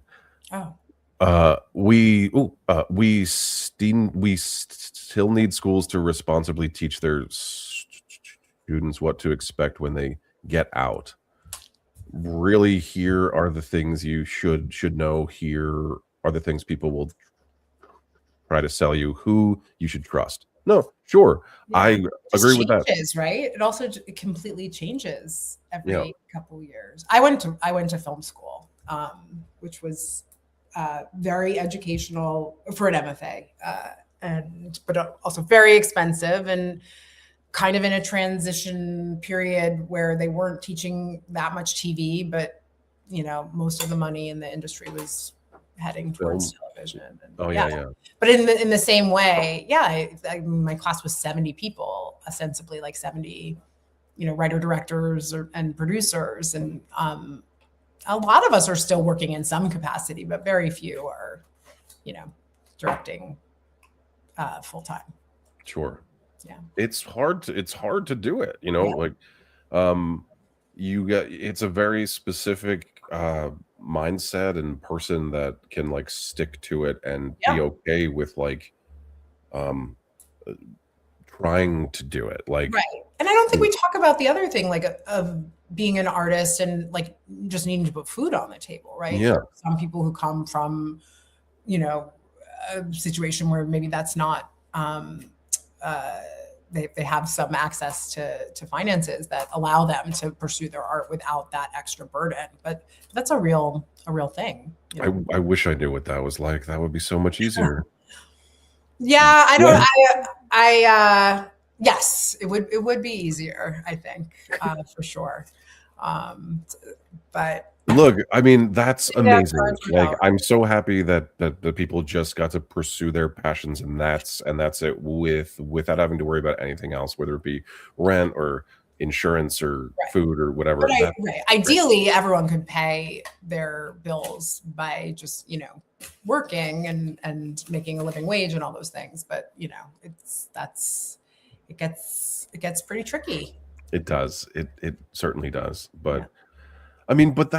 We still need schools to responsibly teach their students what to expect when they get out. Really, here are the things you should know. Here are the things people will try to sell you, who you should trust. No, sure. I agree with that. Right? It also completely changes every couple years. I went to film school, which was very educational for an MFA, but also very expensive, and kind of in a transition period where they weren't teaching that much TV, but you know, most of the money in the industry was heading towards television. And, But in the same way, my class was 70 people, ostensibly like 70, you know, writer directors and producers, and a lot of us are still working in some capacity, but very few are, you know, directing full time. Sure. Yeah. It's hard to do it, you know, like it's a very specific mindset and person that can like stick to it and be okay with like trying to do it. Like, right. And I don't think we talk about the other thing, like of being an artist and like just needing to put food on the table, right? Yeah. There are some people who come from, you know, a situation where maybe that's not they have some access to finances that allow them to pursue their art without that extra burden. But that's a real thing. You know? I wish I knew what that was like. That would be so much easier. Yeah, I don't. Yes, it would be easier, I think, for sure. But look, I mean, that's amazing. Like, I'm so happy that the people just got to pursue their passions, and that's it, without having to worry about anything else, whether it be rent or insurance or food or whatever. But ideally, everyone could pay their bills by just, you know, working and making a living wage and all those things. But you know, it gets pretty tricky. It does. It certainly does. But I mean, but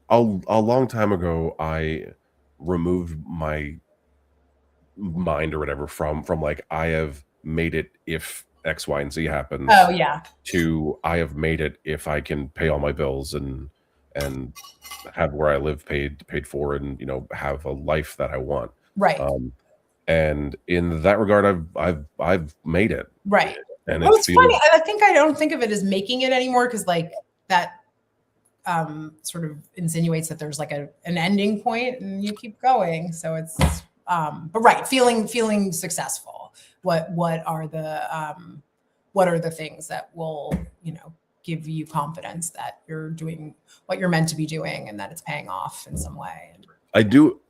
a long time ago, I removed my mind or whatever from like, I have made it if X, Y, and Z happens. Oh yeah. To I have made it if I can pay all my bills and have where I live paid for, and you know, have a life that I want. Right. And in that regard, I've made it. Right. And it's funny. I think I don't think of it as making it anymore, because like that sort of insinuates that there's like an ending point and you keep going. So it's but feeling successful. What are the things that will, you know, give you confidence that you're doing what you're meant to be doing and that it's paying off in some way. I do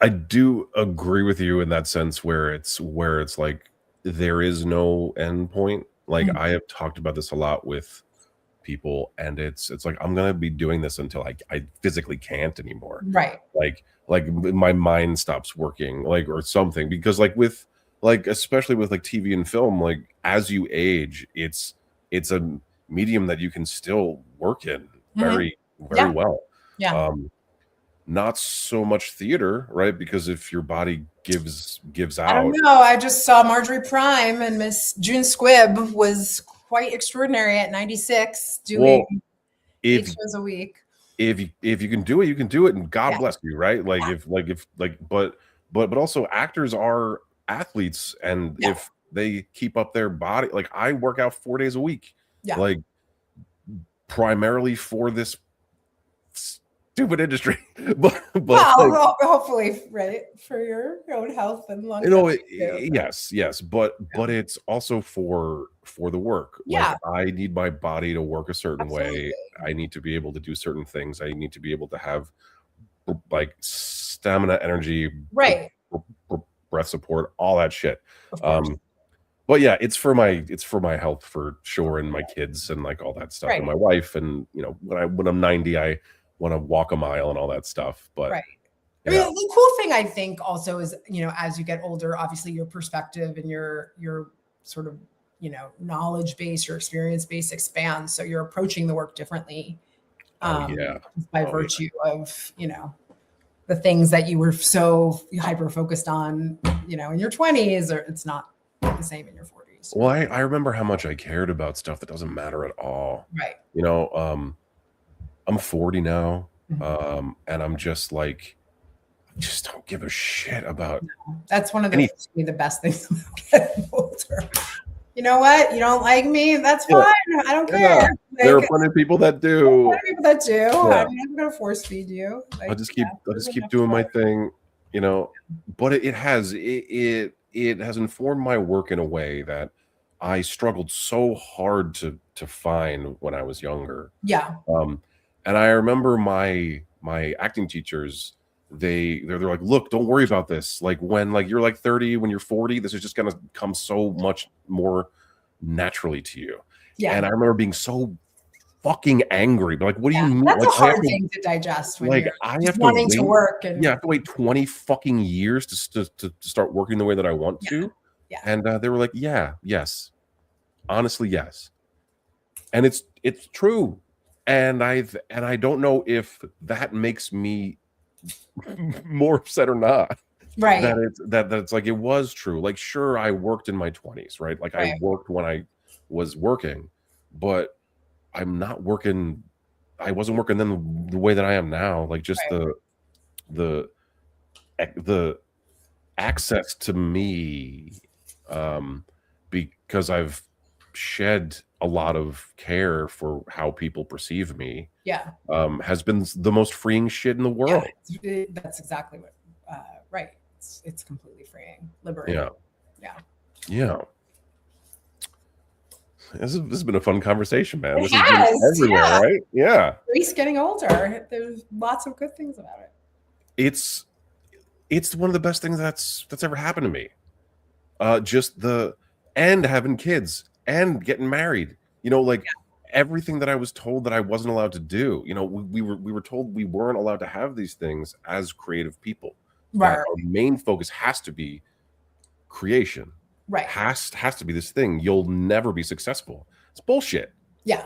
agree with you in that sense, where it's like there is no end point. Like I have talked about this a lot with people, and it's like I'm gonna be doing this until I physically can't anymore. Right. Like my mind stops working, like, or something, because like with like, especially with like TV and film, like as you age, it's a medium that you can still work in very well. Yeah. Not so much theater, right? Because if your body gives out. I don't know. I just saw Marjorie Prime, and Miss June Squibb was quite extraordinary at 96, doing 8 shows a week. If you can do it, you can do it, and God bless you, right? Like but also actors are athletes, and if they keep up their body, like I work out 4 days a week, like primarily for this stupid industry, but well, like, hopefully, right, for your own health and longevity. Yes, but it's also for the work. Like I need my body to work a certain way. I need to be able to do certain things. I need to be able to have like stamina, energy, right, breath support, all that shit. But yeah, it's for my health for sure, and my kids and like all that stuff, and my wife, and you know, when I'm 90, I want to walk a mile and all that stuff. But I mean, the cool thing I think also is, you know, as you get older, obviously your perspective and your sort of, you know, knowledge base, your experience base expands, so you're approaching the work differently. By virtue of, you know, the things that you were so hyper focused on, you know, in your 20s, or it's not the same in your 40s. Well, I remember how much I cared about stuff that doesn't matter at all. Right. You know, I'm 40 now, and I'm just like, I just don't give a shit about. That's one of the best things about getting older. You know what? You don't like me? That's fine. I don't care. Like, there are plenty of people that do. I'm not gonna force feed you. Like, I'll just keep doing my thing, you know. But it has informed my work in a way that I struggled so hard to find when I was younger. Yeah. And I remember my acting teachers, they're like, look, don't worry about this. Like when like you're like 30, when you're 40, this is just gonna come so much more naturally to you. Yeah. And I remember being so fucking angry, but like, what do you mean? That's like, a hard thing to digest when you're just wanting to work, and I have to wait 20 fucking years to start working the way that I want to. Yeah. And they were like, yes, honestly, yes. And it's true. And I don't know if that makes me more upset or not. Right. That it's like, it was true. Like, sure, I worked in my 20s, right? Like I worked when I was working, but I'm not working. I wasn't working then the way that I am now. Like just the access to me, because I've shed a lot of care for how people perceive me. Yeah. Has been the most freeing shit in the world. Yeah, that's exactly what. Right. It's completely freeing, liberating. Yeah. This has been a fun conversation, man. This has been everywhere, right? Yeah. Reese getting older. There's lots of good things about it. It's one of the best things that's ever happened to me. And having kids and getting married. You know, like everything that I was told that I wasn't allowed to do. You know, we were told we weren't allowed to have these things as creative people. Right. Our main focus has to be creation. Right. Has to be this thing. You'll never be successful. It's bullshit. Yeah.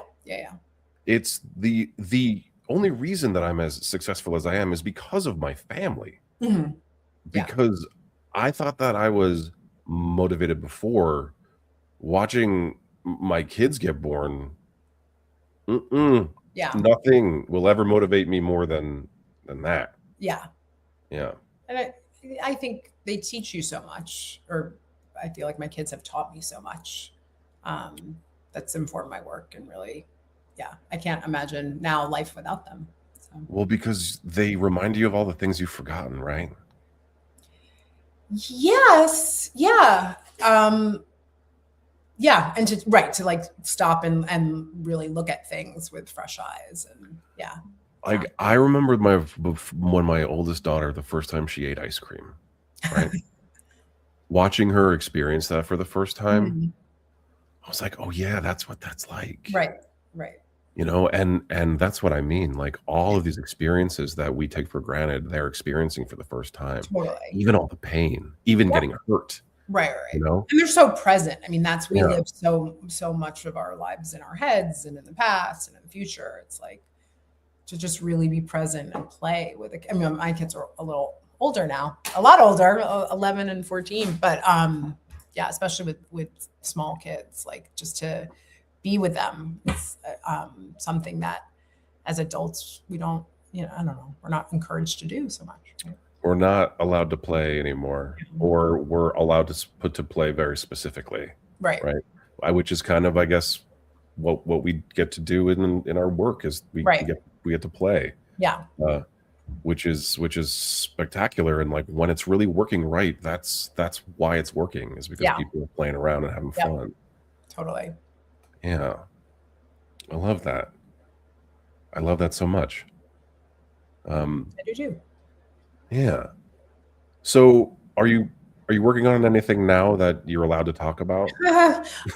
It's the only reason that I'm as successful as I am is because of my family. Mm-hmm. Because I thought that I was motivated before. Watching my kids get born, nothing will ever motivate me more than that. Yeah. And I think they teach you so much, or I feel like my kids have taught me so much. That's informed my work, and really, I can't imagine now life without them. So. Well, because they remind you of all the things you've forgotten, right? Yes. Yeah. And to like stop and really look at things with fresh eyes, and Like I remember when my oldest daughter, the first time she ate ice cream, right? Watching her experience that for the first time, I was like, oh yeah, that's what that's like. Right. You know, and that's what I mean. Like all of these experiences that we take for granted, they're experiencing for the first time. Totally. Even all the pain, even getting hurt. Right. You know? And they're so present. I mean, that's we Yeah. live so much of our lives in our heads and in the past and in the future. It's like to just really be present and play with it. I mean, my kids are a little older now, a lot older, 11 and 14. But yeah, especially with small kids, like just to be with them is something that as adults we don't, I don't know, we're not encouraged to do so much. Right? We're not allowed to play anymore, or we're allowed to put to play very specifically. Right. Which is kind of, I guess, what we get to do in our work is we get to play. Yeah. Which is spectacular, and like when it's really working right, that's why it's working, is because people are playing around and having fun. Totally. Yeah. I love that. I love that so much. I do too. Yeah. So are you working on anything now that you're allowed to talk about?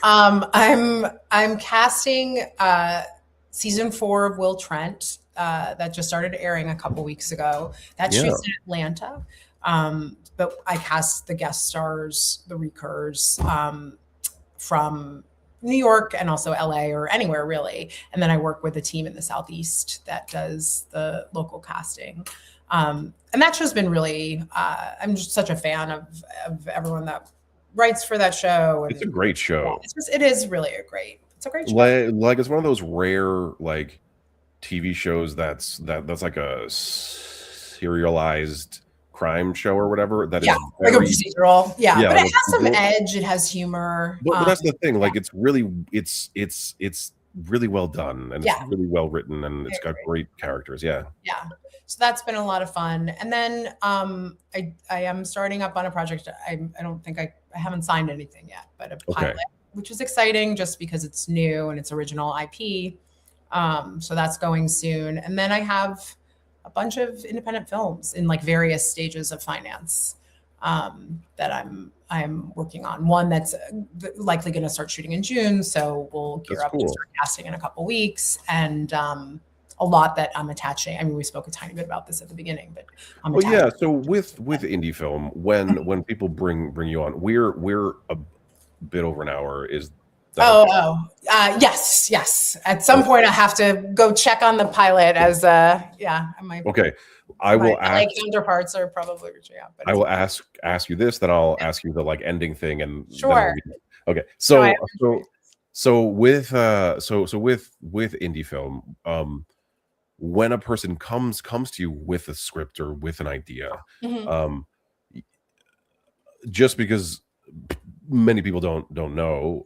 I'm casting season 4 of Will Trent that just started airing a couple weeks ago. That shoots in Atlanta. But I cast the guest stars, the recurs from New York and also LA or anywhere really. And then I work with a team in the Southeast that does the local casting. And that show's been really, I'm just such a fan of everyone that writes for that show. And it's a great show. It is really it's a great show. Like it's one of those rare like TV shows that's like a serialized crime show or whatever that is like a procedural. But it like has some edge. It has humor. But that's the thing. Like it's really well done, and it's really well written, and it's got great characters. Yeah. So that's been a lot of fun. And then I am starting up on a project. I don't think I haven't signed anything yet, but a pilot, which is exciting just because it's new and it's original IP. So that's going soon. And then I have a bunch of independent films in like various stages of finance that I'm working on. One that's likely going to start shooting in June, so we'll gear up to start casting in a couple weeks, and a lot that I'm attaching. I mean, we spoke a tiny bit about this at the beginning, but so with indie film, when people bring you on, we're a bit over an hour. Is yes. At some point, I have to go check on the pilot. As I will ask. Counterparts are probably reaching out. But I will ask you this, then I'll ask you the like ending thing, and sure. Okay, so with indie film, when a person comes to you with a script or with an idea, just because many people don't know,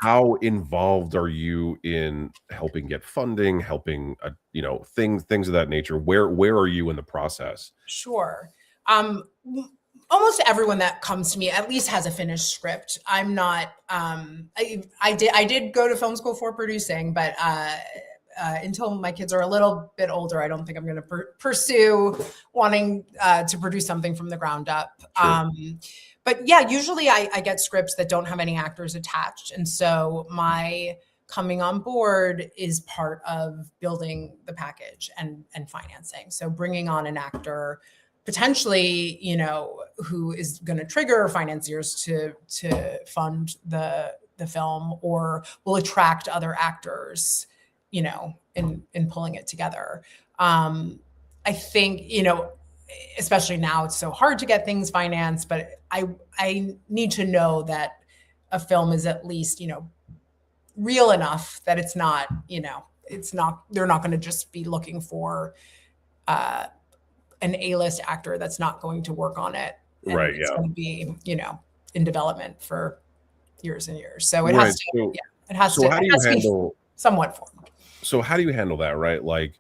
how involved are you in helping get funding, helping things of that nature? Where are you in the process? Sure. Almost everyone that comes to me at least has a finished script. I'm not I did go to film school for producing, but until my kids are a little bit older, I don't think I'm going to pursue wanting to produce something from the ground up. Sure. But yeah, usually I get scripts that don't have any actors attached. And so my coming on board is part of building the package and financing. So bringing on an actor, potentially, who is going to trigger financiers to fund the film, or will attract other actors, in pulling it together. I think, especially now it's so hard to get things financed, but I need to know that a film is at least, real enough that it's not, they're not going to just be looking for an A-list actor that's not going to work on it. Right. It's going to be, in development for years and years. So it has to, it has to be somewhat formed. So how do you handle that? Right. Like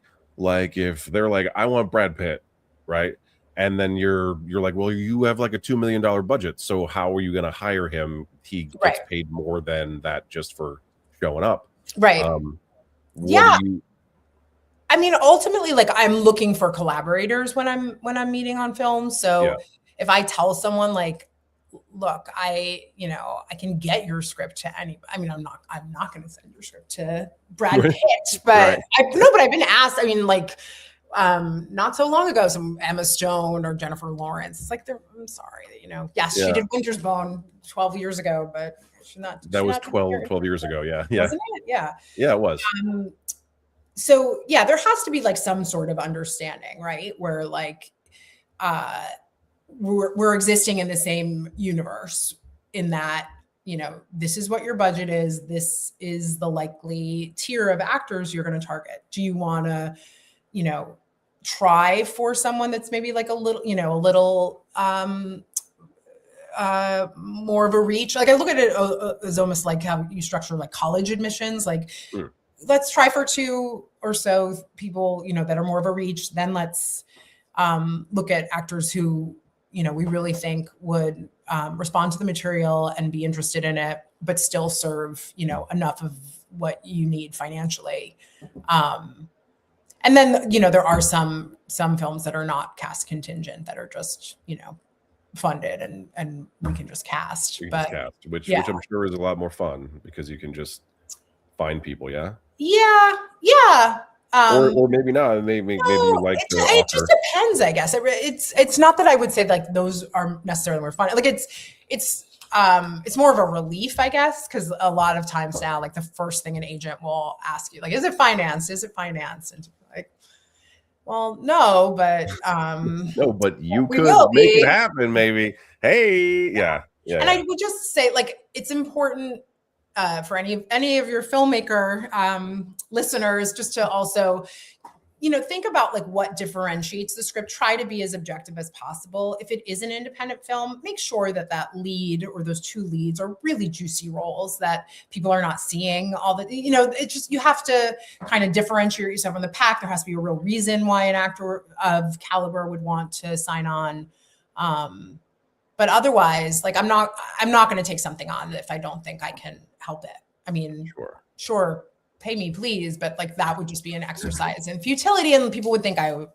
if they're like, I want Brad Pitt, right? And then you're like, well, you have like a $2 million budget. So how are you going to hire him? He gets paid more than that just for showing up. Right. I mean, ultimately, like I'm looking for collaborators when I'm meeting on films. So if I tell someone like, look, I can get your script to any, I mean, I'm not going to send your script to Brad Pitt, but but I've been asked, I mean, like, not so long ago, some Emma Stone or Jennifer Lawrence. It's like, I'm sorry, yes, she did Winter's Bone 12 years ago, but that was 12 years ago. Yeah. Wasn't it? Yeah. Yeah, it was. So yeah, there has to be like some sort of understanding, right? Where like, we're existing in the same universe in that, this is what your budget is. This is the likely tier of actors you're going to target. Do you want to, try for someone that's maybe like a little more of a reach? Like I look at it as almost like how you structure like college admissions. Like let's try for 2 or so people, that are more of a reach. Then let's look at actors who, we really think would respond to the material and be interested in it, but still serve, enough of what you need financially. And then, there are some films that are not cast contingent that are just, funded and we can just cast. Which I'm sure is a lot more fun because you can just find people. Yeah. Yeah. Or maybe not. Maybe you like it just depends, I guess. It's not that I would say like those are necessarily more fun. Like it's more of a relief, I guess, because a lot of times now, like the first thing an agent will ask you, like, is it financed? And like, well, no, but no, but you could make it happen, maybe. Hey, yeah. And I would just say, like, it's important for any of your filmmaker listeners, just to also, think about like what differentiates the script. Try to be as objective as possible. If it is an independent film, make sure that lead or those 2 leads are really juicy roles that people are not seeing. It's just, you have to kind of differentiate yourself from the pack. There has to be a real reason why an actor of caliber would want to sign on. But otherwise, like I'm not going to take something on if I don't think I can help it. I mean, sure, pay me please, but like that would just be an exercise in futility, and people would think I,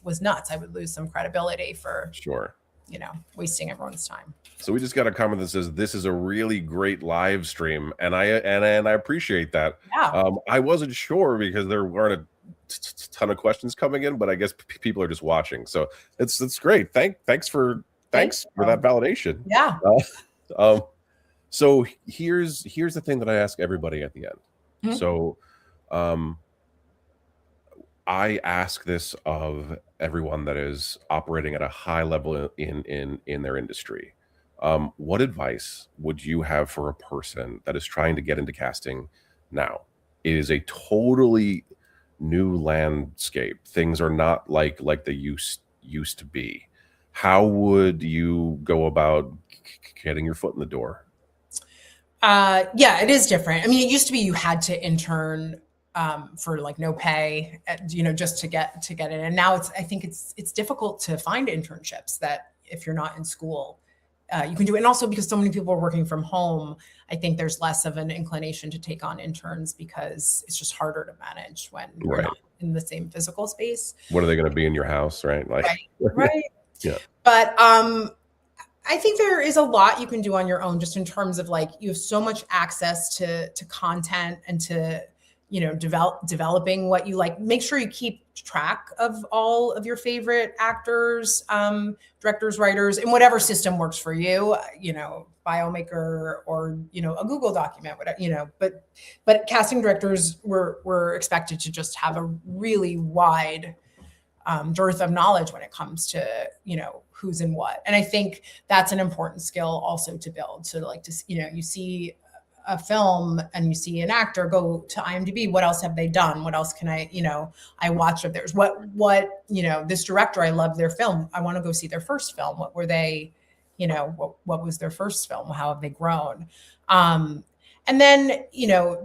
was nuts. I would lose some credibility for wasting everyone's time. So we just got a comment that says this is a really great live stream, and I appreciate that. Yeah. I wasn't sure because there weren't a ton of questions coming in, but I guess people are just watching, so it's great. Thanks for that validation. Yeah. So here's the thing that I ask everybody at the end. Mm-hmm. So I ask this of everyone that is operating at a high level in their industry. What advice would you have for a person that is trying to get into casting now? It is a totally new landscape. Things are not like they used to be. How would you go about getting your foot in the door? Yeah, it is different. I mean, it used to be you had to intern for like no pay, just to get in. And now I think it's difficult to find internships that if you're not in school, you can do it. And also because so many people are working from home, I think there's less of an inclination to take on interns because it's just harder to manage when you're not in the same physical space. What are they going to be in your house, right? Like, right. Yeah. But I think there is a lot you can do on your own, just in terms of like, you have so much access to content and to, developing what you like. Make sure you keep track of all of your favorite actors, directors, writers, in whatever system works for you, FileMaker or, a Google document, whatever, but casting directors were expected to just have a really wide dearth of knowledge when it comes to, who's in what. And I think that's an important skill also to build. So like, you see a film and you see an actor, go to IMDb. What else have they done? What else can I watch of theirs? What, this director, I love their film. I want to go see their first film. What were they, what was their first film? How have they grown? And then,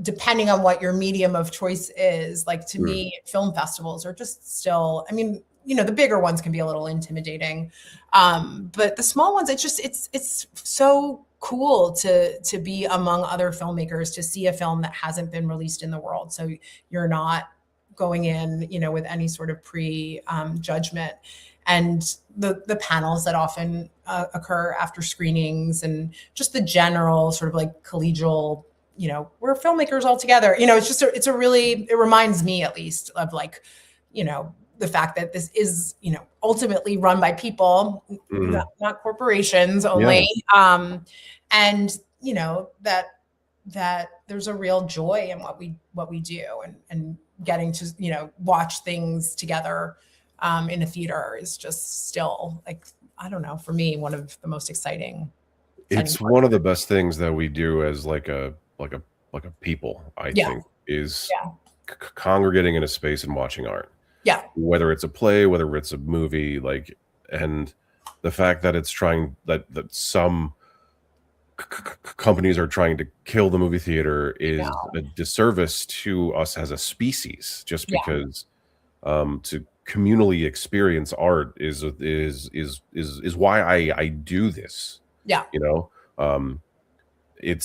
depending on what your medium of choice is, like to me, film festivals are just still, I mean, the bigger ones can be a little intimidating. But the small ones, it's so cool to be among other filmmakers, to see a film that hasn't been released in the world. So you're not going in, with any sort of judgment. and the panels that often occur after screenings, and just the general sort of like collegial, we're filmmakers all together. It's a really, it reminds me at least of like, the fact that this is, ultimately run by people, not corporations only. Yeah. And that there's a real joy in what we do, and getting to, watch things together in a theater is just still, like, I don't know, for me, one of the most exciting. It's one of the best things that we do as like a people, I think, is congregating in a space and watching art. Yeah. Whether it's a play, whether it's a movie, like, and the fact that it's trying, that some companies are trying to kill the movie theater is a disservice to us as a species, just because to communally experience art is why I do this. Yeah. It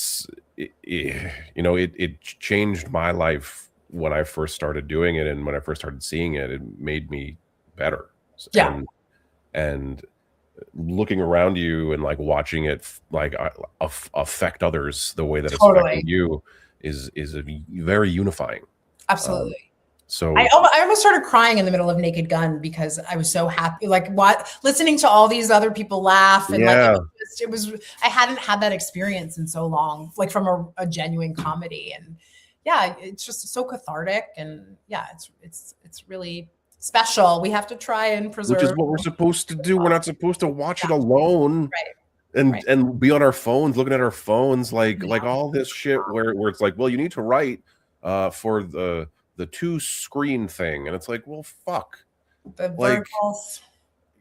changed my life when I first started doing it, and when I first started seeing it, it made me better. Yeah. And looking around you and like watching it like affect others the way that it's affecting you is very unifying. Absolutely. So I almost started crying in the middle of Naked Gun because I was so happy, like listening to all these other people laugh, and like it was I hadn't had that experience in so long, like from a genuine comedy. And yeah, it's just so cathartic, and yeah, it's really special. We have to try and preserve, which is what we're supposed to do. We're not supposed to watch it alone, and be on our phones, looking at our phones, like all this shit where it's like, well, you need to write for the 2-screen thing, and it's like, well, fuck, the verticals.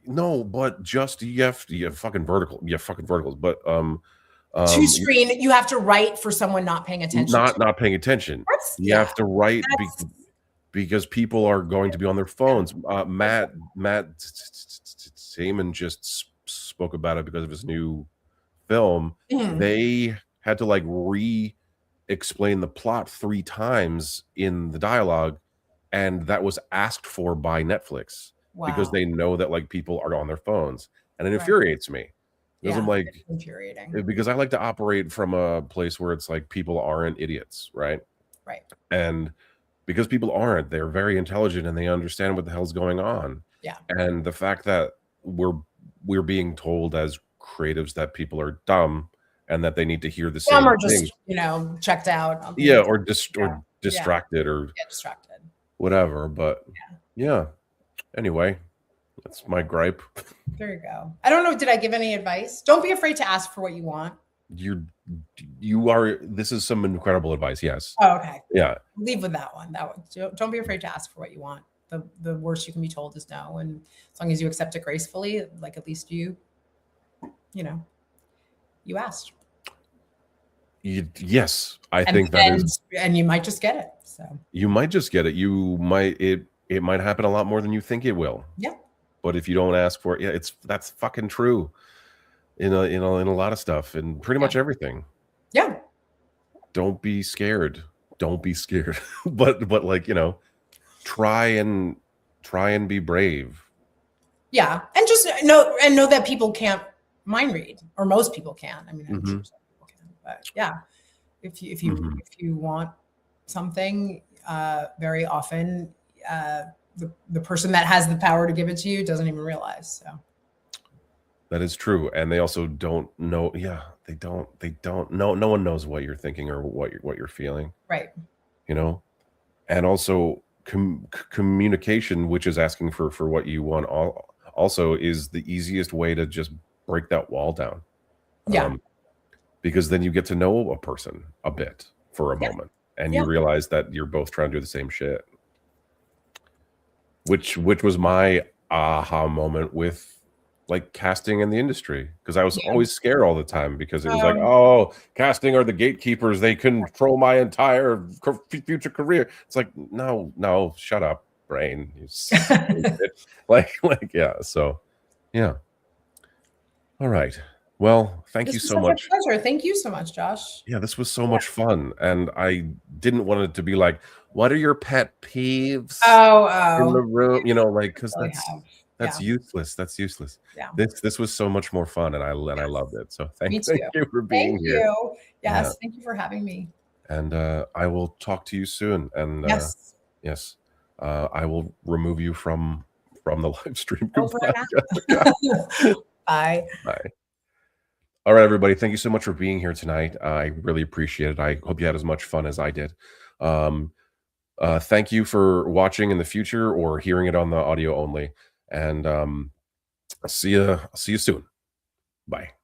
No, but just you have fucking verticals, but 2-screen, you have to write for someone not paying attention. Not paying attention. You have to write because people are going to be on their phones. Matt Damon just spoke about it because of his new film. They had to like explain the plot 3 times in the dialogue, and that was asked for by Netflix because they know that like people are on their phones, and it infuriates me. Because I'm like, infuriating. Because I like to operate from a place where it's like people aren't idiots, right? Right. And because people aren't, they're very intelligent and they understand what the hell's going on. Yeah. And the fact that we're being told as creatives that people are dumb and that they need to hear the same or thing. just checked out. Or distracted or get distracted. Whatever. But yeah. Anyway. That's my gripe. There you go. I don't know. Did I give any advice? Don't be afraid to ask for what you want. You are. This is some incredible advice. Yes. Oh, okay. Yeah. Leave with that one. Don't be afraid to ask for what you want. The worst you can be told is no, and as long as you accept it gracefully, like at least you asked. Yes, I think that is, and you might just get it. So you might just get it. It might happen a lot more than you think it will. Yeah. But if you don't ask for it, that's fucking true. In a lot of stuff, and pretty much everything. Yeah. Don't be scared. Don't be scared. but like, try and be brave. Yeah, and just know that people can't mind read, or most people can. I mean, I'm sure some people can, but yeah, if you want something, very often the person that has the power to give it to you doesn't even realize. So that is true, and they also don't know. Yeah, they don't know. No one knows what you're thinking or what you're feeling. Right. And also communication, which is asking for what you want, also is the easiest way to just break that wall down. Yeah. Because then you get to know a person a bit for a moment, and you realize that you're both trying to do the same shit. Which was my aha moment with like casting in the industry, because I was always scared all the time because it was like, oh, casting are the gatekeepers. They control my entire future career. It's like, no, shut up, brain. like, yeah. So, yeah. All right. Well, thank you so much. Pleasure. Thank you so much, Josh. Yeah, this was so much fun, and I didn't want it to be like, what are your pet peeves in the room? Because That's Yeah. useless. That's useless. Yeah. This was so much more fun, and I loved it. So Me thank too. you for being Thank here. you. Yeah. Yes. Thank you for having me. And I will talk to you soon. And Yes. yes, I will remove you from the live stream. Over and out. Bye. Bye. All right, everybody. Thank you so much for being here tonight. I really appreciate it. I hope you had as much fun as I did. Thank you for watching in the future or hearing it on the audio only. And see you soon. Bye.